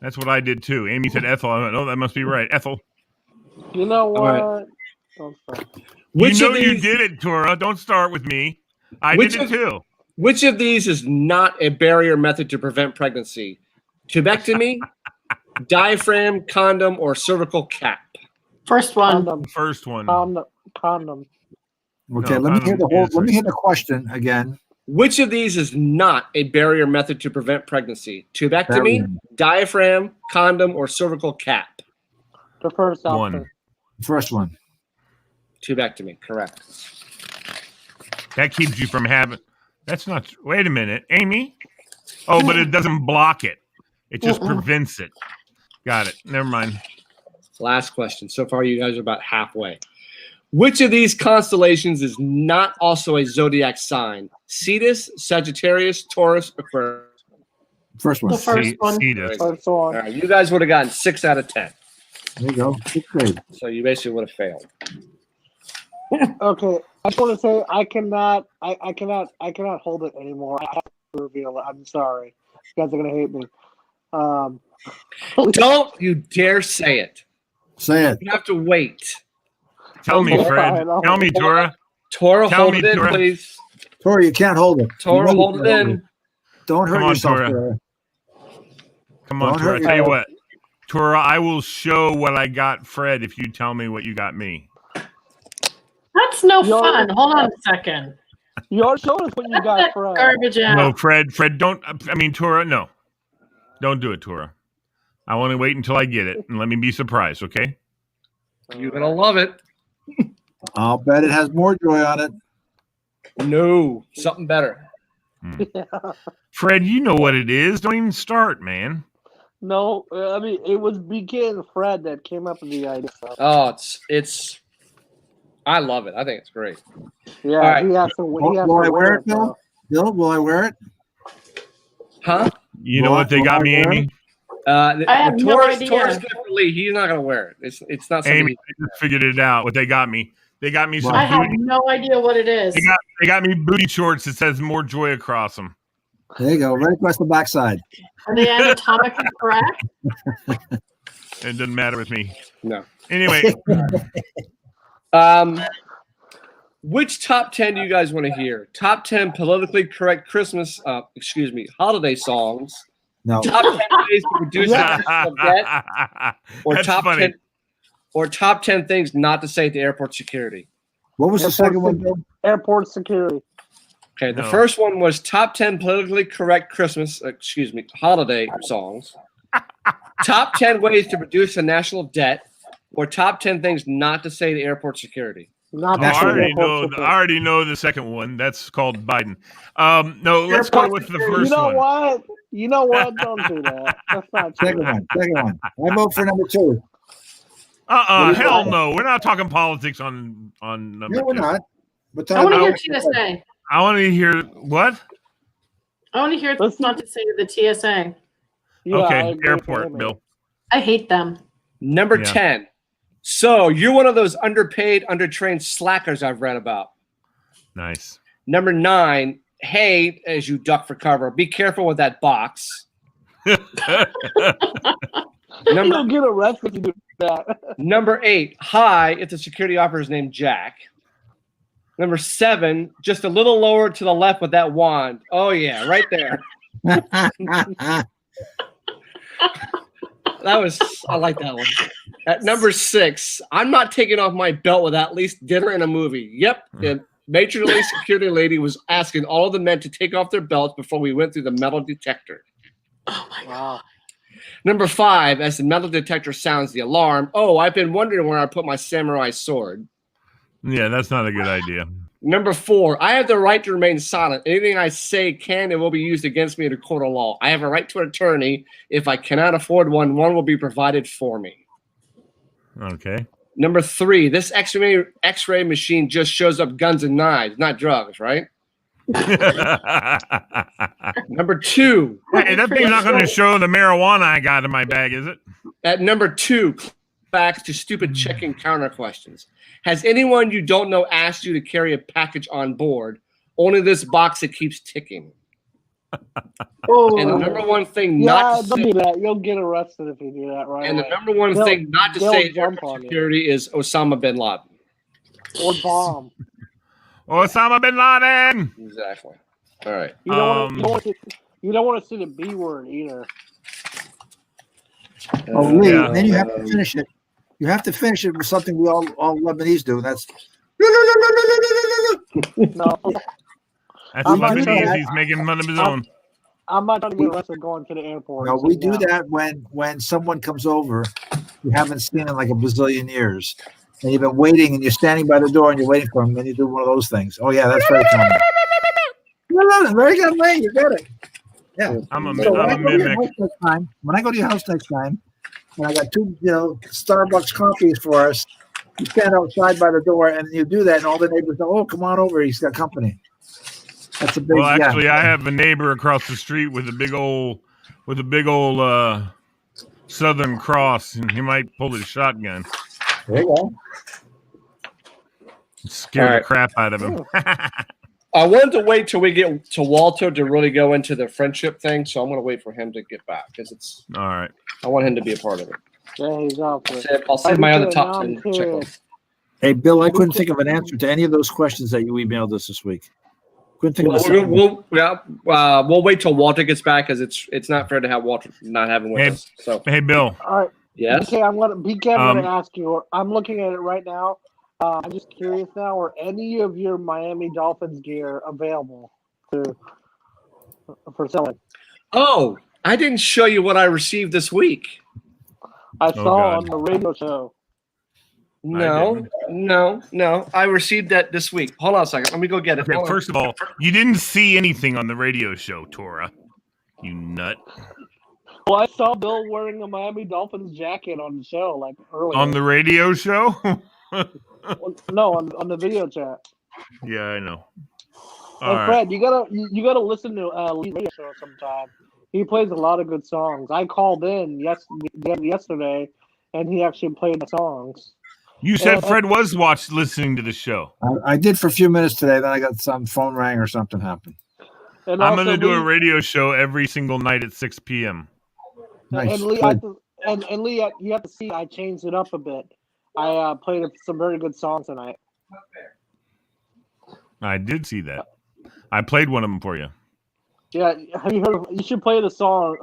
That's what I did too. Amy said ethyl. I went, oh, that must be right. Ethyl. You know what? Right. You did it, Tora. Don't start with me. I did it too. Which of these is not a barrier method to prevent pregnancy? Tubectomy, diaphragm, condom, or cervical cap? First one. Condom. First one. Condom. Okay, let me hear the question again. Which of these is not a barrier method to prevent pregnancy? Tubectomy, diaphragm, condom, or cervical cap? The first option. One. First one. 2 back to me. Correct. That keeps you from having. That's not. Wait a minute, Amy. Oh, but it doesn't block it. It just prevents it. Got it. Never mind. Last question. So far, you guys are about halfway. Which of these constellations is not also a zodiac sign? Cetus, Sagittarius, Taurus, Aquarius? First one. The first one. Cetus. First All one. right, you guys would have gotten 6 out of 10. There you go. Good grade. So you basically would have failed. Okay, I just want to say I cannot hold it anymore. I have to reveal it. I'm sorry. You guys are gonna hate me. Don't you dare say it. Say it. You have to wait. Tell me, Okay, Fred. fine, I'll Tell me, Tora. Tora, Tell hold me, it in, Tora. please. Tori, you can't hold it. Tora, You know hold you it can't in. Don't hurt Come on, yourself, Tora. Tora. Come on, Don't Tora. hurt Tell you yourself. what, Tora. I will show what I got Fred if you tell me what you got me. That's no Yo. fun. Hold on a second. You already showed us what you got, Fred. Garbage out. No, Fred, don't. I mean, Tora, no. Don't do it, Tora. I want to wait until I get it and let me be surprised, okay? You're going to love it. I'll bet it has more joy on it. No, something better. Fred, you know what it is. Don't even start, man. No, I mean it was BK and Fred that came up with the idea. Oh, it's. I love it. I think it's great. Yeah, right. he has to. He has Will to I wear it, though. Bill? Bill, will I wear it? Huh? You know what they got me, Amy? I have no idea. Taurus Lee, he's not going to wear it. It's not something. Amy, I just figured it out. What they got me? They got me some I have booty. no idea what it is. They got me booty shorts that says "More Joy" across them. There you go, right across the backside. Are they anatomically correct? It doesn't matter with me. No. Anyway, Which top 10 do you guys want to hear? Top 10 politically correct Christmas, holiday songs. No. Top 10 ways to reduce the national debt, or That's top funny. 10, or top 10 things not to say at the airport security. What was the second one, Bill? Airport security. Okay, the No. first one was top 10 politically correct holiday songs. Top 10 ways to reduce the national debt, or top 10 things not to say to airport security. Not I the already know the second one. That's called Biden. No, let's go with the first one. You know what? Don't do that. That's not true. Second one. I vote for number 2. Hell no. We're not talking politics on number No, we're 2. not. But I want to hear TSA. I want to hear what? I want to hear what's not to say to the TSA. Yeah, I Okay, agree airport, with Bill. I hate them. Number Yeah. 10. So you're one of those underpaid, undertrained slackers I've read about. Nice. Number 9. Hey, as you duck for cover, be careful with that box. You'll get arrested if you do that. Number 8. Hi, if the security officer is named Jack. Number 7. Just a little lower to the left with that wand. Oh yeah, right there. I like that one. At number 6, I'm not taking off my belt without at least dinner and a movie. Yep, the Major League security lady was asking all of the men to take off their belts before we went through the metal detector. Oh my Wow. Number 5, as the metal detector sounds the alarm. Oh, I've been wondering where I put my samurai sword. Yeah, that's not a good idea. Number 4, I have the right to remain silent. Anything I say can and will be used against me in a court of law. I have a right to an attorney. If I cannot afford one will be provided for me. Okay. Number 3, this X-ray machine just shows up guns and knives, not drugs, right? Number 2. Hey, that thing's not going to show the marijuana I got in my bag, is it? At number 2, facts to stupid checking counter questions. Has anyone you don't know asked you to carry a package on board? Only this box that keeps ticking. Oh, And the number one thing yeah, not to don't say, do that. You'll get arrested if you do that, right? and the away. number one They'll- thing not to they'll say at jump airport on you. security is Osama bin Laden. Or bomb. Osama bin Laden. Exactly. All right. You don't want to see the B word either. Oh, Lee, Yeah. then you have to finish it. You have to finish it with something we all Lebanese do, and that's No, That's I'm not Lebanese. sure. He's making fun of his own. I'm not trying to get arrested going to the airport. no, so we do no. that when someone comes over you haven't seen in like a bazillion years. and you've been waiting, and you're standing by the door, and you're waiting for him, and you do one of those things. Oh yeah, that's very common. Very good, Ray. You get it. Yeah. I'm a mimic. mimic. When I go to your house next time, and I got 2, Starbucks coffees for us, you stand outside by the door, and you do that, and all the neighbors go, "Oh, come on over. He's got company." That's a big. Well, actually, I have a neighbor across the street with a big old Southern Cross, and he might pull his shotgun. There you go. Scare the crap out of him. I wanted to wait till we get to Walter to really go into the friendship thing, so I'm going to wait for him to get back because it's all right. I want him to be a part of it. Yeah, he's out there. I'll save my other top 10 checklist. Hey, Bill, I couldn't think of an answer to any of those questions that you emailed us this week. Couldn't think of we'll wait till Walter gets back because it's not fair to have Walter not having with us. So hey, Bill. All right. Yes. Okay, I'm gonna ask you. I'm looking at it right now. I'm just curious now. Are any of your Miami Dolphins gear available for selling? Oh, I didn't show you what I received this week. I saw on the radio show. No. I received that this week. Hold on a second. Let me go get it. Okay, first of all, you didn't see anything on the radio show, Tora. You nut. Well, I saw Bill wearing a Miami Dolphins jacket on the show, like earlier. On the radio show? No, on the video chat. Yeah, I know. And Fred, you gotta listen to Lee's radio show sometime. He plays a lot of good songs. I called in yesterday, and he actually played the songs. You said Fred was listening to the show. I did for a few minutes today. Then I got some phone rang or something happened. And I'm going to do a radio show every single night at 6 p.m. Nice. And Lee, Lee, you have to see I changed it up a bit. I played some very good songs tonight. I did see that. I played one of them for you. Yeah, have you heard? You should play the song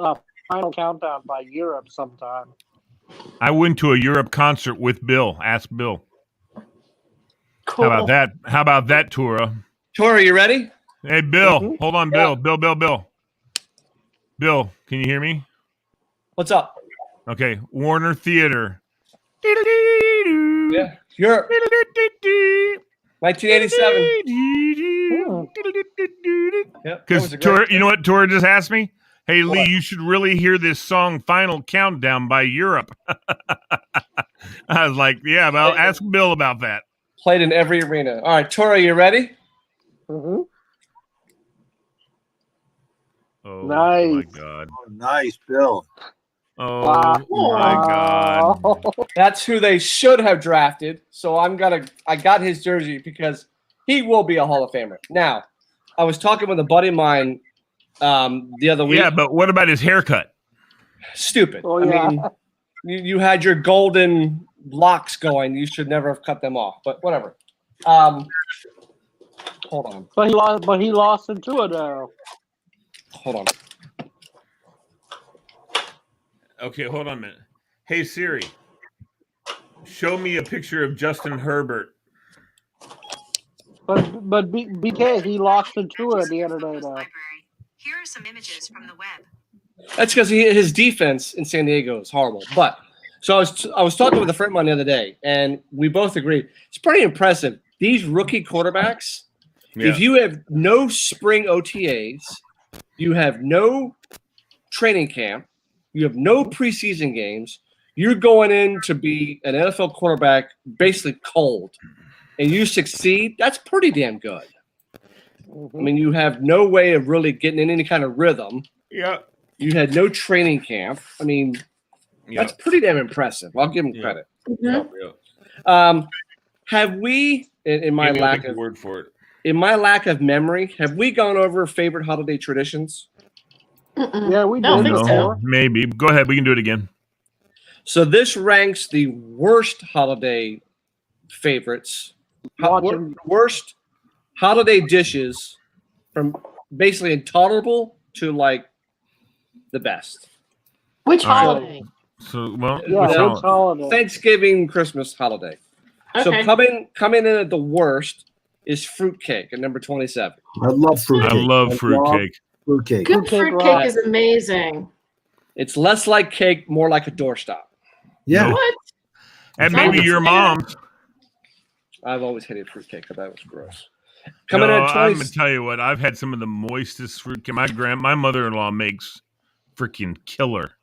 "Final Countdown" by Europe sometime. I went to a Europe concert with Bill. Ask Bill. Cool. How about that, Tora? Tora, you ready? Hey, Bill. Hold on, Bill. Bill. Bill, can you hear me? What's up? Okay, Warner Theater. Yeah, Europe. 1987. Because you know what Tora just asked me? Hey, Lee, you should really hear this song "Final Countdown" by Europe. I was like, yeah, well, ask Bill about that. Played in every arena. All right, Tora, you ready? Mm-hmm. Oh, nice. My God. Oh, nice, Bill. Oh, my God. That's who they should have drafted. So I got his jersey because he will be a Hall of Famer. Now, I was talking with a buddy of mine the other week. Yeah, but what about his haircut? Stupid. Oh, yeah. I mean, you had your golden locks going. You should never have cut them off, but whatever. Hold on. But he lost into it though. Hold on. Okay, hold on a minute. Hey, Siri, show me a picture of Justin Herbert. But BK, he lost into it the other day though. Here are some images from the web. That's because his defense in San Diego is horrible. But so I was talking with a friend of mine the other day, and we both agreed it's pretty impressive. These rookie quarterbacks, if you have no spring OTAs, you have no training camp, you have no preseason games, you're going in to be an NFL quarterback basically cold, and you succeed, that's pretty damn good. I mean, you have no way of really getting in any kind of rhythm. Yeah. You had no training camp. I mean, that's pretty damn impressive. I'll give him credit. Mm-hmm. Have we, in my lack of word for it, in my lack of memory, have we gone over favorite holiday traditions? Yeah, we don't did. think so. Maybe. Go ahead. We can do it again. So this ranks the worst holiday favorites. Worst holiday dishes from basically intolerable to like the best. Which holiday? So, well, which holiday? Thanksgiving, Christmas holiday. Okay. So coming in at the worst is fruitcake at number 27. I love fruitcake. I love fruitcake. Fruitcake. Good fruitcake is amazing. It's less like cake, more like a doorstop. Yeah. What? And maybe your mom's. I've always hated fruitcake. I thought it was gross. I'm gonna tell you what. I've had some of the moistest fruitcake. My mother-in-law makes freaking killer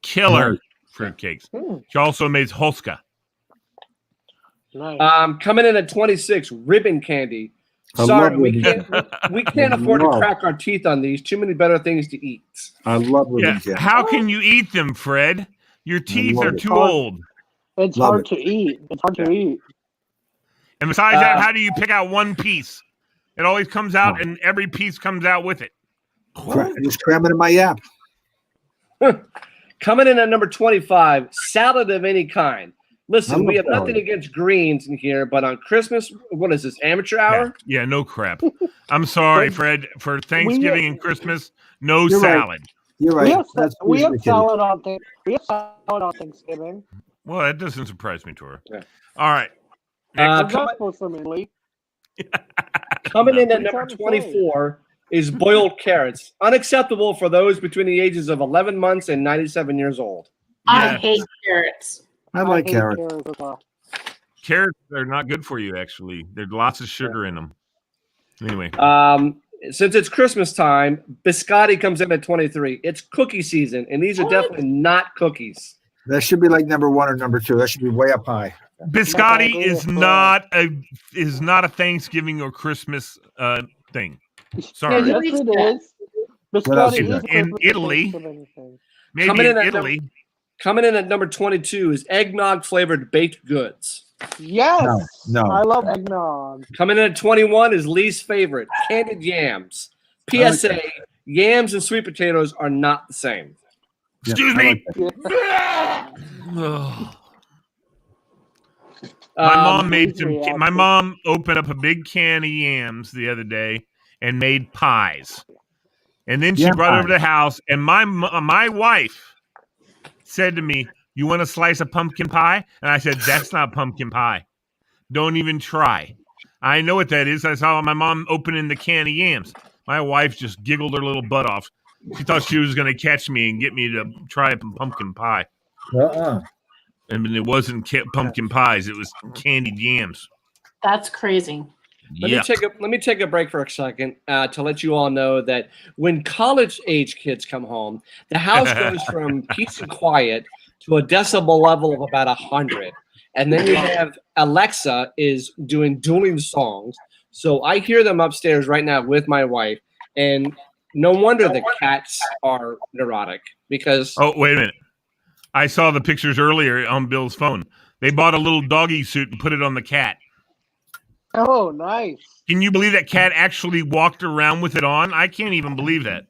fruitcakes. She also makes Holska. Nice. Coming in at 26, ribbon candy. Sorry, we can't afford to crack our teeth on these. Too many better things to eat. I love ribbon candy. How can you eat them, Fred? Your teeth are too old. It's hard to eat. It's hard to eat. And besides that, how do you pick out one piece? It always comes out, and every piece comes out with it. Just cram it in my yap. Coming in at number 25, salad of any kind. Listen, we have nothing against greens in here, but on Christmas, what is this, amateur hour? Yeah, no crap. I'm sorry, Fred. For Thanksgiving and Christmas, no salad. Right. You're right. We have salad on Thanksgiving. Well, that doesn't surprise me, Tora. Yeah. All right. Coming in at number 24 is boiled carrots. Unacceptable for those between the ages of 11 months and 97 years old. I hate carrots. I like carrots. Carrots are not good for you, actually. There's lots of sugar in them. Anyway. Since it's Christmas time, biscotti comes in at 23. It's cookie season, and these are definitely not cookies. That should be like number 1 or number 2. That should be way up high. Biscotti is not a Thanksgiving or Christmas thing. Sorry. Yes, it is. Biscotti is in Italy. Maybe in Italy. Coming in at number 22 is eggnog flavored baked goods. Yes. No. I love eggnog. Coming in at 21 is Lee's favorite, candied yams. PSA, yams and sweet potatoes are not the same. Excuse me. My mom opened up a big can of yams the other day and made pies. And then she brought it over to the house, and my wife said to me, "You want a slice of pumpkin pie?" And I said, "That's not pumpkin pie. Don't even try." I know what that is. I saw my mom opening the can of yams. My wife just giggled her little butt off. She thought she was going to catch me and get me to try a pumpkin pie. And it wasn't pumpkin pies. It was candied yams. That's crazy. Let me take a break for a second to let you all know that when college-age kids come home, the house goes from peace and quiet to a decibel level of about 100. And then you have Alexa is doing dueling songs. So I hear them upstairs right now with my wife, and no wonder the cats are neurotic because... Oh, wait a minute. I saw the pictures earlier on Bill's phone. They bought a little doggy suit and put it on the cat. Oh, nice. Can you believe that cat actually walked around with it on? I can't even believe that.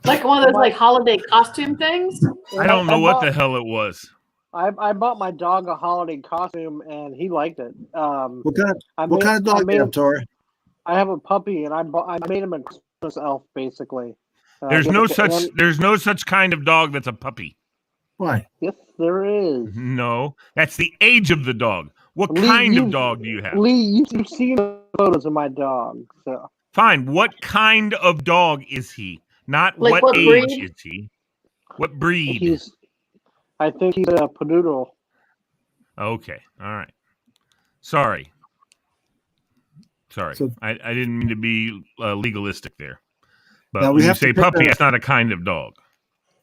Like one of those like holiday costume things? I don't know what the hell it was. I bought my dog a holiday costume, and he liked it. What kind of dog do you have, Tori? I have a puppy, and I made him a Christmas elf, basically. There's no such kind of dog that's a puppy. Why? Yes, there is. No, that's the age of the dog. What kind of dog do you have? Lee, you've seen photos of my dog. So. Fine. What kind of dog is he? Not like what age breed? is he? What breed? I think he's a poodle. Okay. All right. Sorry. So, I didn't mean to be legalistic there. But when you say puppy, it's not a kind of dog.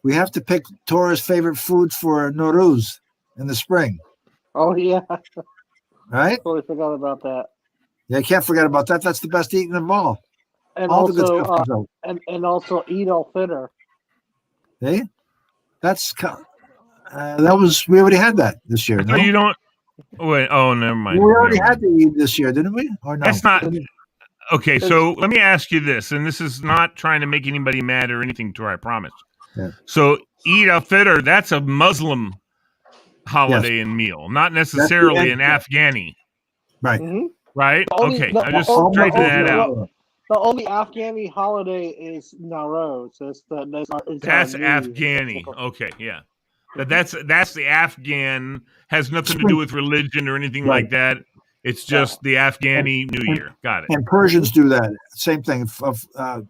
We have to pick Tora's favorite food for Nowruz in the spring. Oh, yeah. Right? Totally forgot about that. Yeah, you can't forget about that. That's the best eating of them all. And all also, the good stuff comes out. And also Eid al-Fitr. Hey? That's... we already had that this year. No, you don't. Wait. Oh, never mind. We already had the Eid this year, didn't we? Or no? That's not. Okay, so let me ask you this, and this is not trying to make anybody mad or anything, Tor, I promise. Yeah. So Eid al-Fitr, that's a Muslim holiday and meal, not necessarily an Afghani. Right. Mm-hmm. Right? Okay, I just straightened that out. The only Afghani holiday is Nowruz. That's Afghani. Okay, yeah. That's the Afghan, has nothing to do with religion or anything like that. It's just the Afghani New Year. Got it. And Persians do that. Same thing.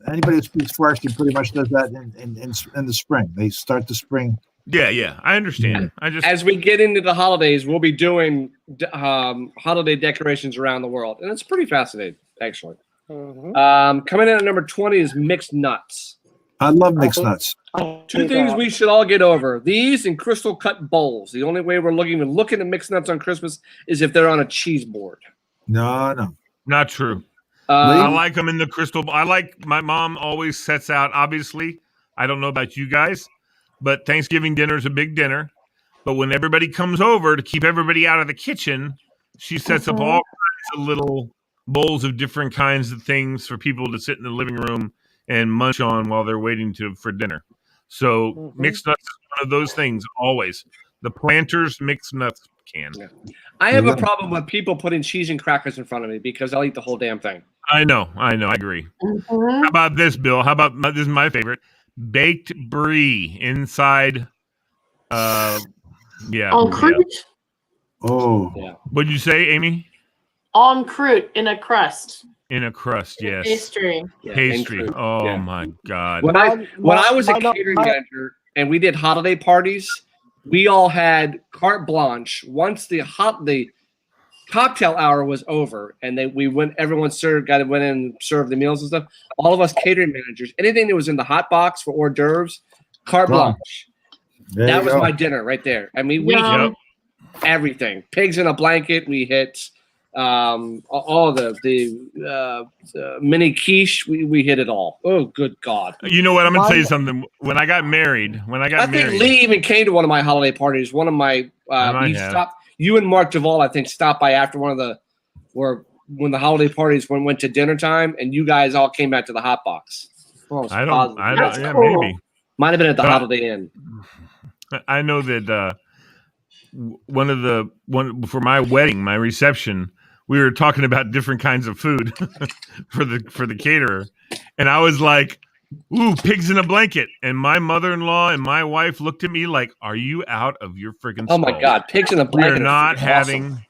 Anybody who speaks Farsi pretty much does that in the spring. They start the spring Yeah. I understand. As we get into the holidays, we'll be doing holiday decorations around the world, and it's pretty fascinating, actually. Coming in at number 20 is mixed nuts. I love mixed nuts. Two things we should all get over: these and crystal cut bowls. The only way we're looking at mixed nuts on Christmas is if they're on a cheese board. No, not true. I like them in the crystal. My mom always sets out. Obviously, I don't know about you guys, but Thanksgiving dinner is a big dinner. But when everybody comes over to keep everybody out of the kitchen, she sets up all kinds of little bowls of different kinds of things for people to sit in the living room and munch on while they're waiting for dinner. So mixed nuts is one of those things always. The Planters mixed nuts can. Yeah. I have a problem with people putting cheese and crackers in front of me because I'll eat the whole damn thing. I know. I agree. How about this, Bill? How about this is my favorite. Baked brie inside En croûte? Oh. Yeah. What'd you say, Amy? En croûte, in a crust. In a crust, yes. Pastry. Yeah, Pastry. Oh my God. When I was a catering manager and we did holiday parties, we all had carte blanche. Once the cocktail hour was over and everyone went in and served the meals and stuff. All of us catering managers, anything that was in the hot box for hors d'oeuvres, carte blanche. That was my dinner right there. I mean, we hit everything. Pigs in a blanket. We hit all the mini quiche. We hit it all. Oh, good God! You know what? I'm gonna tell you something. When I got married, I think Lee even came to one of my holiday parties. One of my you and Mark Duvall, I think, stopped by after when the holiday parties went to dinner time, and you guys all came back to the hot box. I don't. Yeah, cool. maybe. Might have been at the Holiday Inn. I know that one for my wedding, my reception, we were talking about different kinds of food for the caterer, and I was like, "Ooh, pigs in a blanket!" And my mother-in-law and my wife looked at me like, "Are you out of your freaking skull?" Oh my God, pigs in a blanket! We're not having. Awesome.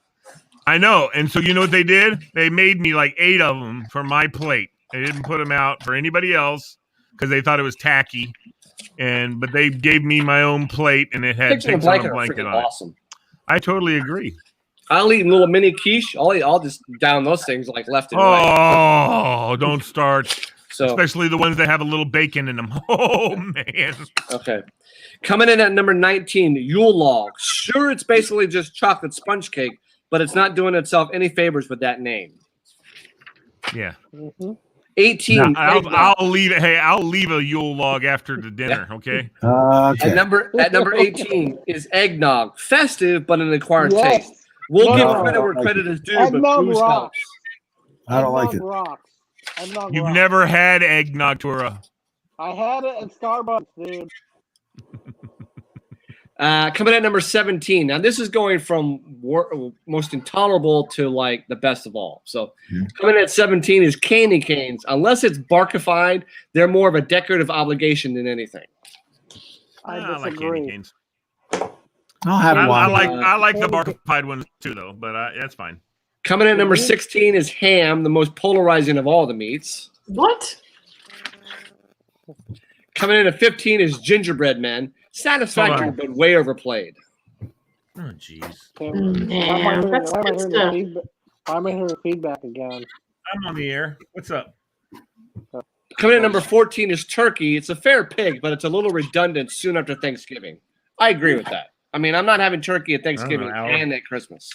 I know, and so you know what they did? They made me like 8 of them for my plate. They didn't put them out for anybody else because they thought it was tacky. But they gave me my own plate, and it had pigs in a blanket on it. Awesome. I totally agree. I'll eat a little mini quiche. I'll just down those things like left and right. Oh, don't start. Especially the ones that have a little bacon in them. Oh, man. Okay. Coming in at number 19, Yule log. Sure, it's basically just chocolate sponge cake, but it's not doing itself any favors with that name. Yeah. 18. I'll leave it. Hey, I'll leave a Yule log after the dinner. Okay. At number 18 is eggnog. Festive, but an acquired taste. We'll give credit where credit is due, but booze helps. I don't like it. You've never had eggnog, Tora. I had it at Starbucks, dude. Coming at number 17. Now, this is going from most intolerable to like the best of all. So, coming at 17 is candy canes. Unless it's barkified, they're more of a decorative obligation than anything. I like candy canes. I'll have one. I like the barkified ones too, though. But that's fine. Coming at number 16 is ham, the most polarizing of all the meats. What? Coming in at 15 is gingerbread men. Satisfactory, but way overplayed. Oh, jeez. Why am I hearing feedback again? I'm on the air. What's up? Coming in at number 14 is turkey. It's a fair pig, but it's a little redundant soon after Thanksgiving. I agree with that. I mean, I'm not having turkey at Thanksgiving and at Christmas.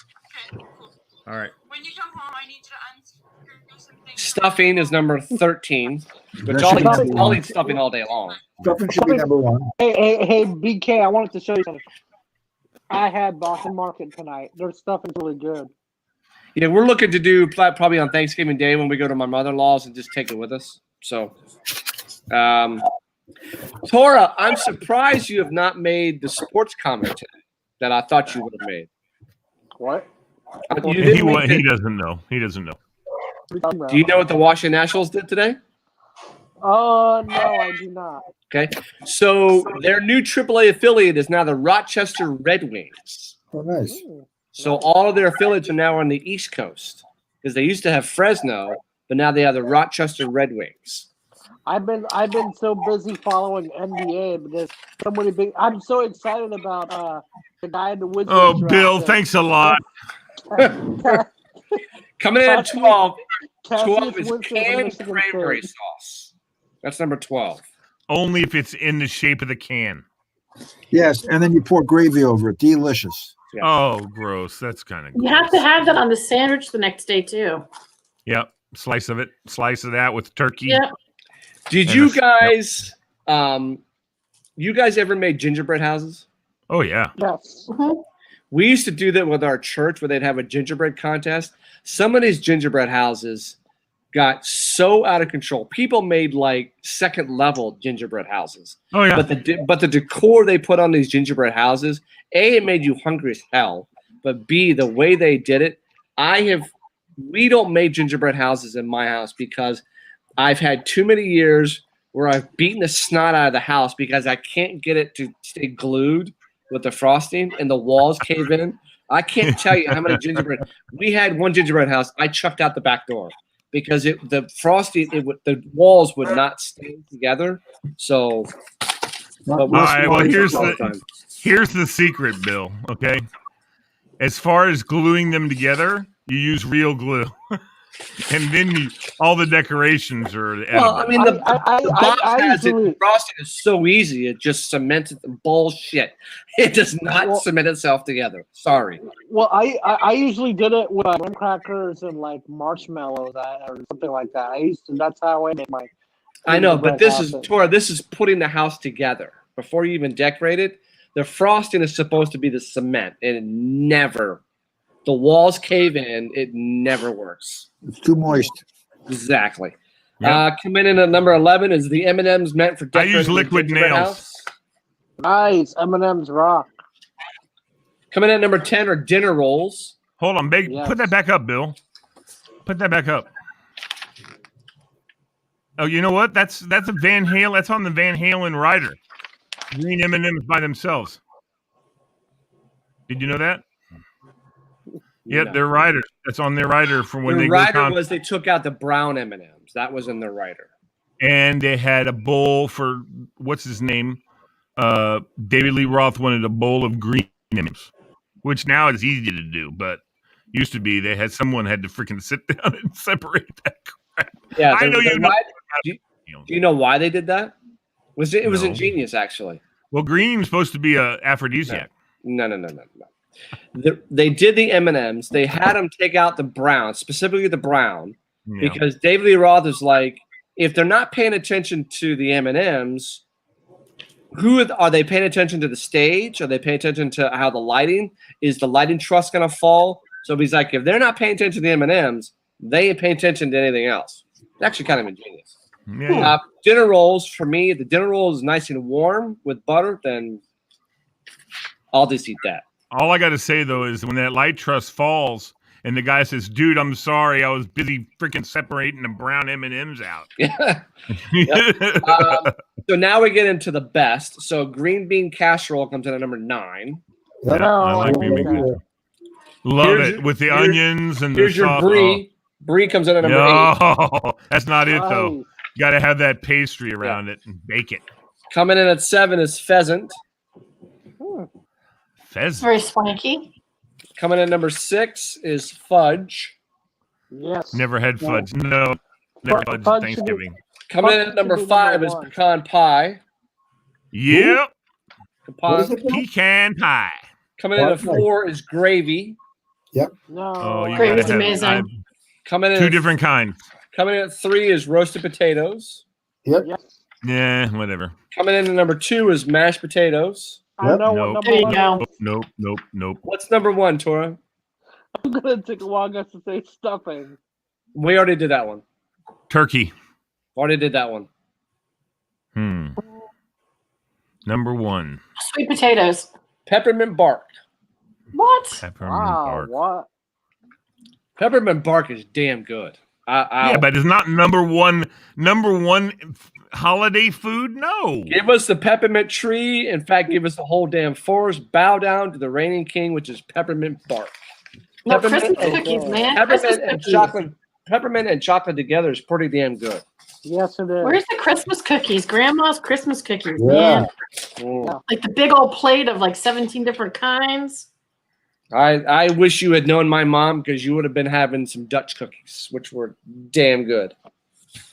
All right. When you come home, I need to unscrew some things. Stuffing is number 13, which I'll eat stuffing all day long. Stuffing should be number 1. Hey, BK, I wanted to show you something. I had Boston Market tonight. Their stuffing's really good. Yeah, we're looking to do probably on Thanksgiving Day when we go to my mother-in-law's and just take it with us. So, Tora, I'm surprised you have not made the sports comment today that I thought you would have made. What? He doesn't know. He doesn't know. Do you know what the Washington Nationals did today? No, I do not. Okay, so their new AAA affiliate is now the Rochester Red Wings. Oh, nice. So all of their affiliates are now on the East Coast because they used to have Fresno, but now they have the Rochester Red Wings. I've been so busy following NBA because so many big. I'm so excited about the guy in the Wizards. Oh, Bill, thanks a lot. Coming in at 12. 12 Cassius is Winston from canned Michigan cranberry State. sauce. That's number 12. Only if it's in the shape of the can. Yes, and then you pour gravy over it. Delicious. Yeah. Oh, gross. That's kind of gross. You have to have that on the sandwich the next day too. Yep. Slice of that with turkey. Yep. Did And you guys ever made gingerbread houses? Oh, yeah. Yes. We used to do that with our church where they'd have a gingerbread contest. Some of these gingerbread houses got so out of control. People made like second level gingerbread houses. Oh, yeah. But the decor they put on these gingerbread houses, A, it made you hungry as hell. But B, the way they did it, we don't make gingerbread houses in my house because I've had too many years where I've beaten the snot out of the house because I can't get it to stay glued with the frosting and the walls cave in. I can't tell you how many gingerbread. We had one gingerbread house. I chucked out the back door because the frosting, the walls would not stay together. So, all right. Well, here's the secret, Bill. Okay. As far as gluing them together, you use real glue. And then all the decorations are edible. Well, I mean, the box has it. The frosting is so easy. It just cements it. Bullshit. It does not cement itself together. Sorry. Well, I usually did it with graham crackers and like marshmallows or something like that. That's how I made my. I know, but this is Tora. This is putting the house together before you even decorate it. The frosting is supposed to be the cement, and it never. The walls cave in. It never works. It's too moist. Exactly. Yep. Coming in at number 11 is the M&M's meant for decorating. I use liquid nails. Nice. M&M's rock. Coming in at number 10 are dinner rolls. Hold on, put that back up, Bill. Put that back up. Oh, you know what? That's a Van Halen. That's on the Van Halen rider. Green M&M's by themselves. Did you know that? Yep, they're riders. That's on their rider from when their they rider was they took out the brown M&Ms. That was in their rider. And they had a bowl for what's his name? David Lee Roth wanted a bowl of green M&Ms, which now is easy to do, but used to be someone had to freaking sit down and separate that crap. Yeah, I know you know. Do you know why they did that? It was ingenious, actually. Well, green's supposed to be a aphrodisiac. No. They did the M&Ms. They had them take out the brown, specifically the brown, because David Lee Roth is like, if they're not paying attention to the M&Ms, are they paying attention to the stage? Are they paying attention to how the lighting? Is the lighting truss going to fall? So he's like, if they're not paying attention to the M&Ms, they ain't paying attention to anything else. It's actually kind of ingenious. Yeah. Dinner rolls, for me, the dinner roll is nice and warm with butter, then I'll just eat that. All I got to say, though, is when that light truss falls and the guy says, dude, I'm sorry, I was busy freaking separating the brown M&Ms out. So now we get into the best. So green bean casserole comes in at number 9. Yeah, I like green bean casserole. Love it with the onions and the sauce. Here's your brie. Brie comes in at number 8. That's not it, though. You got to have that pastry around it and bake it. Coming in at 7 is pheasant. It's very swanky. Coming in at number 6 is fudge. Yes. Never had fudge. No. Never had fudge Thanksgiving. Coming in at number 5 is pecan pie. Yep. Pecan pie. Coming in at 4 is gravy. Yep. No. Gravy's amazing. Coming in two different kinds. Coming in at 3 is roasted potatoes. Yep. Yeah, whatever. Coming in at number 2 is mashed potatoes. I know what There you go. Nope. What's number 1, Tora? I'm gonna take a while to say stuffing. We already did that one. Turkey. Already did that one. Number 1. Sweet potatoes. Peppermint bark. What? Peppermint bark. What? Peppermint bark is damn good. Yeah, but it's not number one holiday food. No. Give us the peppermint tree. In fact, give us the whole damn forest. Bow down to the reigning king, which is peppermint bark. No, Christmas cookies, man. Peppermint and chocolate together is pretty damn good. Yes, it is. Where's the Christmas cookies? Grandma's Christmas cookies, Yeah. man. Like the big old plate of like 17 different kinds. I wish you had known my mom because you would have been having some Dutch cookies, which were damn good.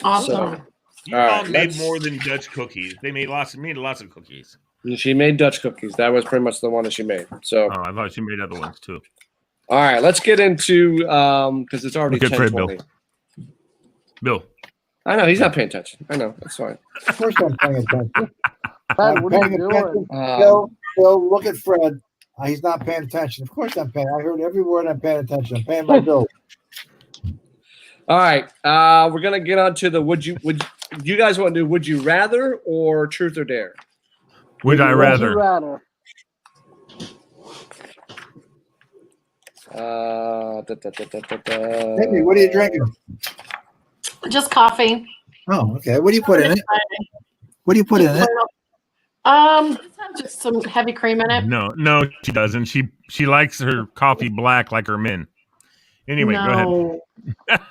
Awesome. You all made more than Dutch cookies. They made lots of cookies. And she made Dutch cookies. That was pretty much the one that she made. So I thought she made other ones too. All right, let's get into because it's already 10:20. Bill. I know he's not paying attention. I know that's fine. Of course I'm paying attention. Fred, what are you doing? Bill, look at Fred. He's not paying attention. Of course I'm paying. I heard every word. I'm paying attention. I'm paying my bill. All right, we're gonna get on to the would you guys want to do would you rather or truth or dare? Would I rather? Amy, what are you drinking? Just coffee. Oh, okay. What do you put in it? What do you put in it? Just some heavy cream in it. No, she doesn't. She likes her coffee black like her men. Anyway, go ahead.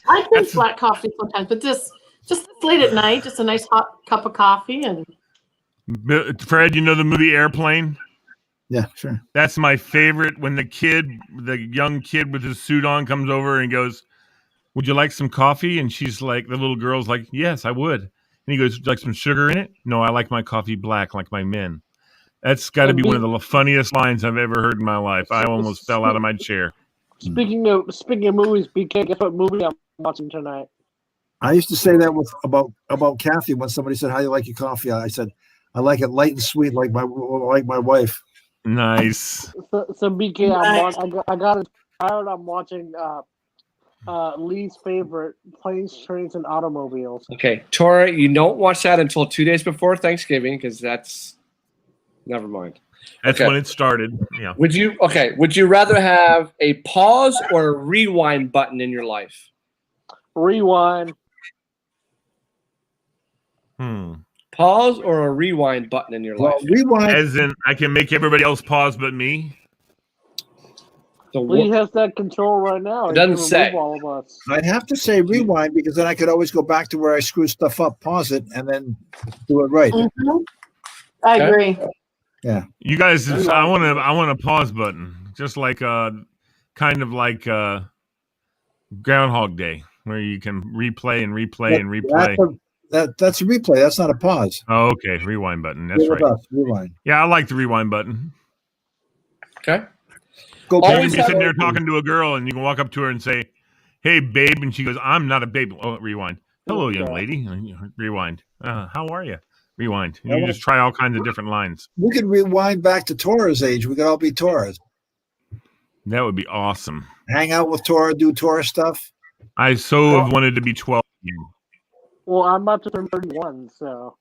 I drink black coffee sometimes, but just late at night, just a nice hot cup of coffee. And Fred, you know the movie Airplane? Yeah, sure. That's my favorite. When the young kid with his suit on comes over and goes, "Would you like some coffee?" And she's like, the little girl's like, "Yes, I would." And he goes, "Like some sugar in it?" "No, I like my coffee black like my men." That's got to be one of the funniest lines I've ever heard in my life. I almost fell out of my chair. Speaking of movies, BK, guess what movie I'm watching tonight? I used to say that about Kathy when somebody said, "How do you like your coffee?" I said, "I like it light and sweet, like my wife." Nice. So BK, I got inspired. I'm watching Lee's favorite, Planes, Trains, and Automobiles. Okay, Tora, you don't watch that until 2 days before Thanksgiving because that's never mind. That's when it started. Yeah. Would you rather have a pause or a rewind button in your life? Rewind. Pause or a rewind button in your life? Rewind. As in, I can make everybody else pause but me? So Lee has that control right now. It doesn't say. All of us. I'd have to say rewind because then I could always go back to where I screwed stuff up, pause it, and then do it right. Mm-hmm. I agree. Yeah. You guys, I want a pause button, just like kind of like Groundhog Day, where you can replay and replay. That's a replay. That's not a pause. Oh, okay. Rewind button. That's right. Rewind. Yeah, I like the rewind button. Okay. You can be sitting there talking to a girl, and you can walk up to her and say, "Hey, babe," and she goes, "I'm not a babe." Oh, rewind. "Hello, young lady." Rewind. How are you? Rewind. You can just try all kinds of different lines. We could rewind back to Tora's age. We could all be Tora's. That would be awesome. Hang out with Tora, do Tora stuff. I have wanted to be 12 again. Well, I'm about to turn 31, so.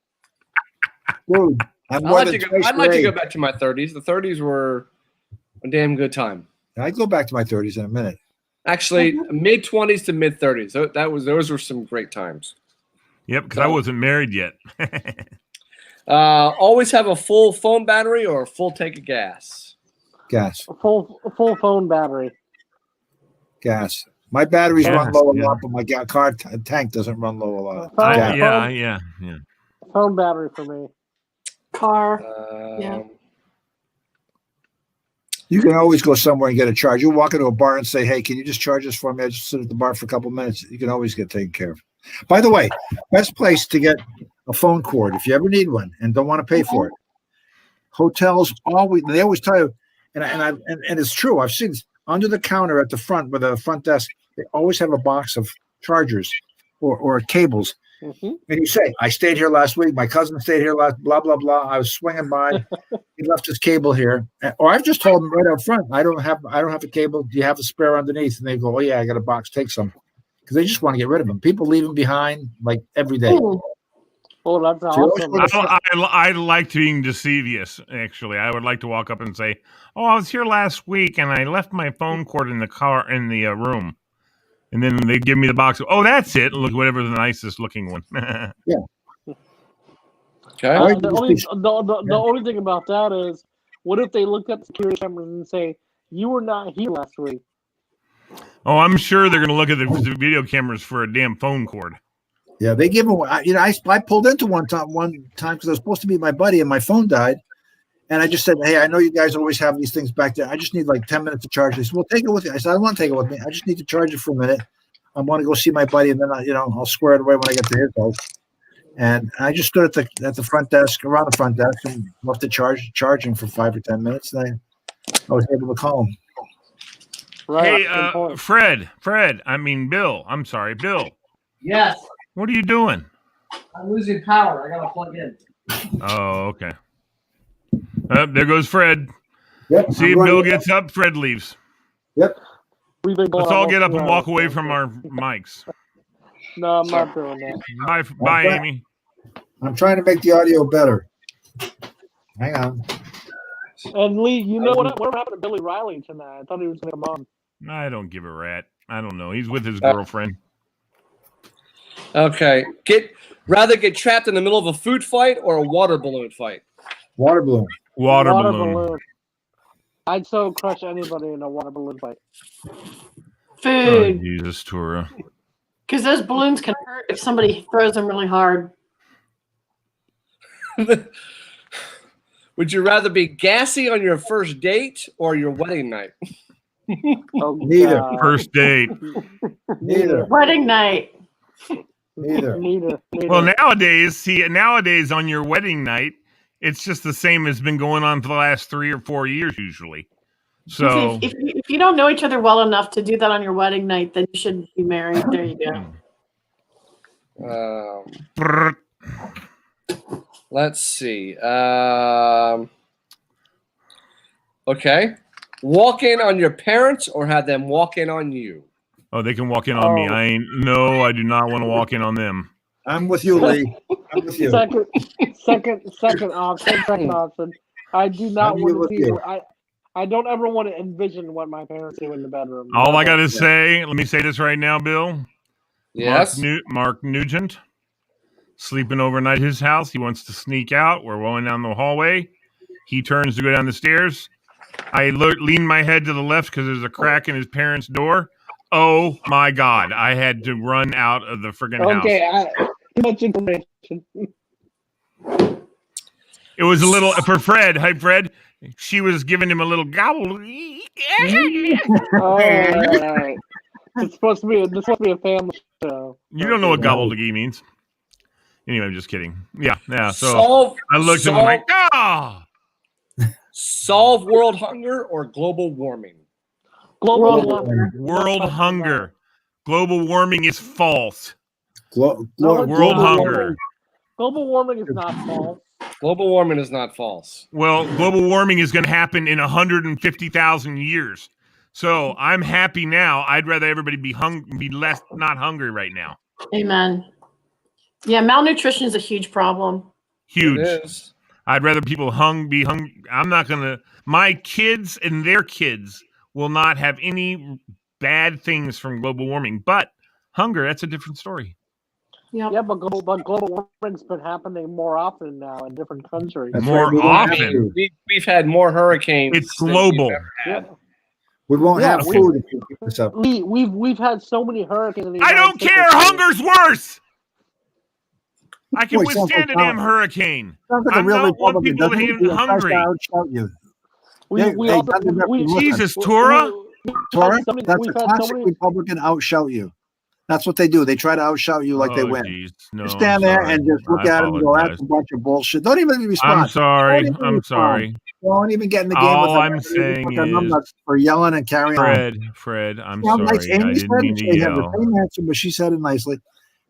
Dude, I'd like to go back to my 30s. The 30s were a damn good time. I'd go back to my 30s in a minute. Actually, mid 20s to mid 30s. Those were some great times. Yep, because I wasn't married yet. Always have a full phone battery or a full tank of gas. Gas. A full phone battery. Gas. My batteries run low a lot, but my car tank doesn't run low a lot. Yeah. Phone battery for me. Car. Yeah. You can always go somewhere and get a charge. You walk into a bar and say, "Hey, can you just charge this for me? I just sit at the bar for a couple of minutes." You can always get taken care of. By the way, best place to get a phone cord if you ever need one and don't want to pay for it. Hotels they always tell you, and it's true. I've seen under the counter at the front with the front desk, they always have a box of chargers or cables. Mm-hmm. And you say, "I stayed here last week. My cousin stayed here last, blah, blah, blah. I was swinging by. He left his cable here." Or I've just told them right up front, I don't have a cable. Do you have a spare underneath? And they go, "Oh, yeah, I got a box. Take some." Because they just want to get rid of them. People leave them behind like every day. Oh, that's awesome. I like being deceivious, actually. I would like to walk up and say, "Oh, I was here last week and I left my phone cord in the car in the room." And then they give me the box. "Oh, that's it. Look, whatever the nicest looking one." Yeah. Okay. The only thing about that is, what if they look at the security cameras and say, "You were not here last week"? Oh, I'm sure they're going to look at the video cameras for a damn phone cord. Yeah, they give them. I pulled into one time because I was supposed to meet my buddy, and my phone died. And I just said, "Hey, I know you guys always have these things back there. I just need like 10 minutes to charge." They said, "Well, take it with you." I said, "I don't want to take it with me. I just need to charge it for a minute. I want to go see my buddy, and then I'll square it away when I get to his house." And I just stood at the front desk, around the front desk, and left the charging for 5 or 10 minutes. And I was able to call him. Right. Hey, Bill. I'm sorry, Bill. Yes. What are you doing? I'm losing power. I gotta plug in. Oh, okay. There goes Fred. Yep. See, if Bill gets up, Fred leaves. Yep. Let's all get up and walk away from our mics. No, I'm not doing that. Bye, Amy. I'm trying to make the audio better. Hang on. And Lee, you know what happened to Billy Riley tonight? I thought he was going to come on. I don't give a rat. I don't know. He's with his girlfriend. Okay. Rather get trapped in the middle of a food fight or a water balloon fight? Water balloon. Water balloon. I'd so crush anybody in a water balloon fight. Food. Oh, Jesus, Tura. Because those balloons can hurt if somebody throws them really hard. Would you rather be gassy on your first date or your wedding night? Neither. First date. Neither. Wedding night. Neither. Well, nowadays on your wedding night, it's just the same as been going on for the last 3 or 4 years usually. So if you don't know each other well enough to do that on your wedding night, then you shouldn't be married. There you go. Let's see. Okay. Walk in on your parents or have them walk in on you? Oh, they can walk in on me. I do not want to walk in on them. I'm with you, Lee. I'm with you. Second option. I do not want to see you. I don't ever want to envision what my parents do in the bedroom. All I got to say, let me say this right now, Bill. Yes. Mark Nugent, sleeping overnight at his house. He wants to sneak out. We're rolling down the hallway. He turns to go down the stairs. I lean my head to the left because there's a crack in his parents' door. Oh, my God. I had to run out of the friggin' house. Okay, too much information. It was a little, for Fred. Hi, Fred. She was giving him a little gobble. All right. It's supposed to be a family show. You don't know what gobbledygook means. Anyway, I'm just kidding. Yeah. So I looked at him like, Solve world hunger or global warming? World hunger. Global warming is false. World hunger. Global warming is not false. Global warming is not false. Well, global warming is going to happen in 150,000 years. So I'm happy now. I'd rather everybody be less not hungry right now. Amen. Yeah, malnutrition is a huge problem. Huge. It is. I'd rather people be hungry. I'm not going to. My kids and their kids will not have any bad things from global warming. But hunger, that's a different story. Yep. Yeah, but global warming's been happening more often now in different countries. More often. We've had more hurricanes. It's global. We won't have food if you keep this up. We've had so many hurricanes. I don't care. Hunger's worse. I can withstand a damn hurricane. I don't want people to be hungry. Jesus, Tora. That's a classic Republican outshout you. That's what they do. They try to outshout you like they win. No, you stand there and just look at them and go, that's a bunch of bullshit. Don't even respond. I'm sorry. Don't even get in the game All with them. I'm saying is for yelling and carrying on. Fred, I'm sorry. Nice. Amy said she had the same answer, but she said it nicely.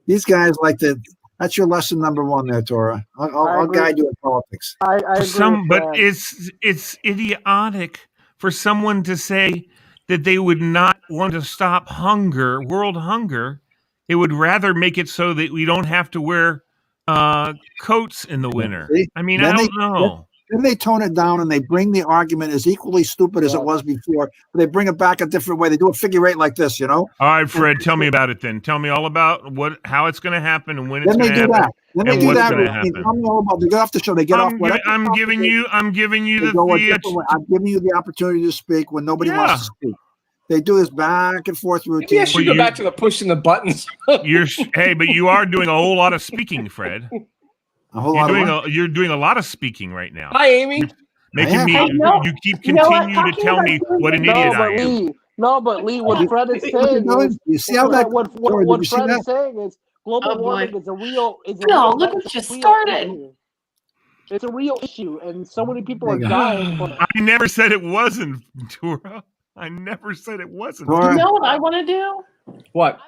These guys like to. That's your lesson number one there, Tora. I'll guide you in politics. I agree. But it's idiotic for someone to say that they would not want to stop world hunger. They would rather make it so that we don't have to wear coats in the winter. I mean, I don't know. Then they tone it down and they bring the argument as equally stupid as it was before. But they bring it back a different way. They do a figure eight like this, you know? All right, Fred, tell me about it then. Tell me all about how it's going to happen and when it's going to happen. Then they do that. Tell me all about. They get off the show. They get off. I'm giving you the I'm giving you the opportunity to speak when nobody wants to speak. They do this back and forth routine. Maybe I should go back to the pushing the buttons. But you are doing a whole lot of speaking, Fred. You're doing a lot of speaking right now. Hi, Amy. You keep continue to tell me what an idiot I am. But Lee, what Fred is saying is, you see how that? What Fred is saying is, global warming is a real. Look what you started. Issue. It's a real issue, and so many people are dying from it. I never said it wasn't, Tura. I never said it wasn't. You know what I want to do? What?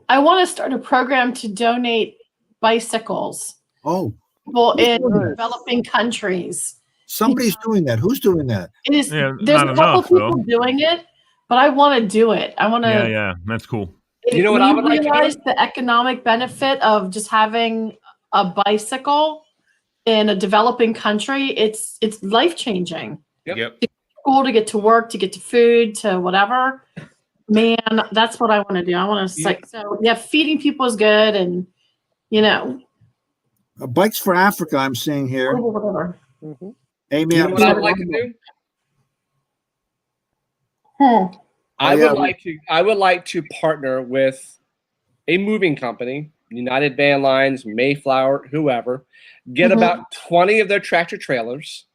I want to start a program to donate bicycles. Oh. People in developing countries. Somebody's doing that. Who's doing that? There's a couple people doing it, but I want to do it. I want to. Yeah, that's cool. You know what I would like to do? Realize the economic benefit of just having a bicycle in a developing country. It's life changing. Yep. To school, to get to work, to get to food, to whatever. Man, that's what I want to do. I want to feeding people is good, and Bikes for Africa. I'm seeing here. Whatever. Mm-hmm. Amy, you know what I would like to do? I would like to partner with a moving company, United Van Lines, Mayflower, whoever, get about 20 of their tractor trailers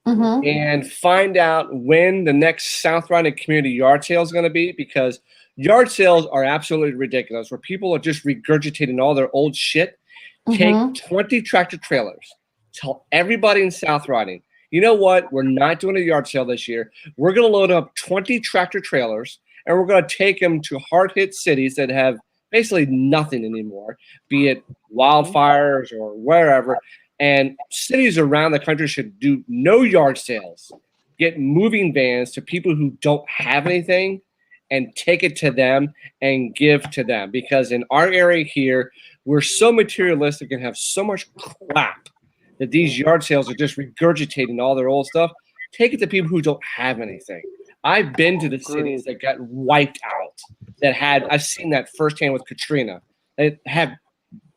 and find out when the next South Riding community yard sale is going to be, because yard sales are absolutely ridiculous, where people are just regurgitating all their old shit. Take 20 tractor trailers. Tell everybody in South Riding, you know what? We're not doing a yard sale this year. We're going to load up 20 tractor trailers, and we're going to take them to hard-hit cities that have basically nothing anymore, be it wildfires or wherever. And cities around the country should do no yard sales. Get moving vans to people who don't have anything and take it to them and give to them. Because in our area here, we're so materialistic and have so much crap that these yard sales are just regurgitating all their old stuff. Take it to people who don't have anything. I've been to the cities that got wiped out, I've seen that firsthand with Katrina. They have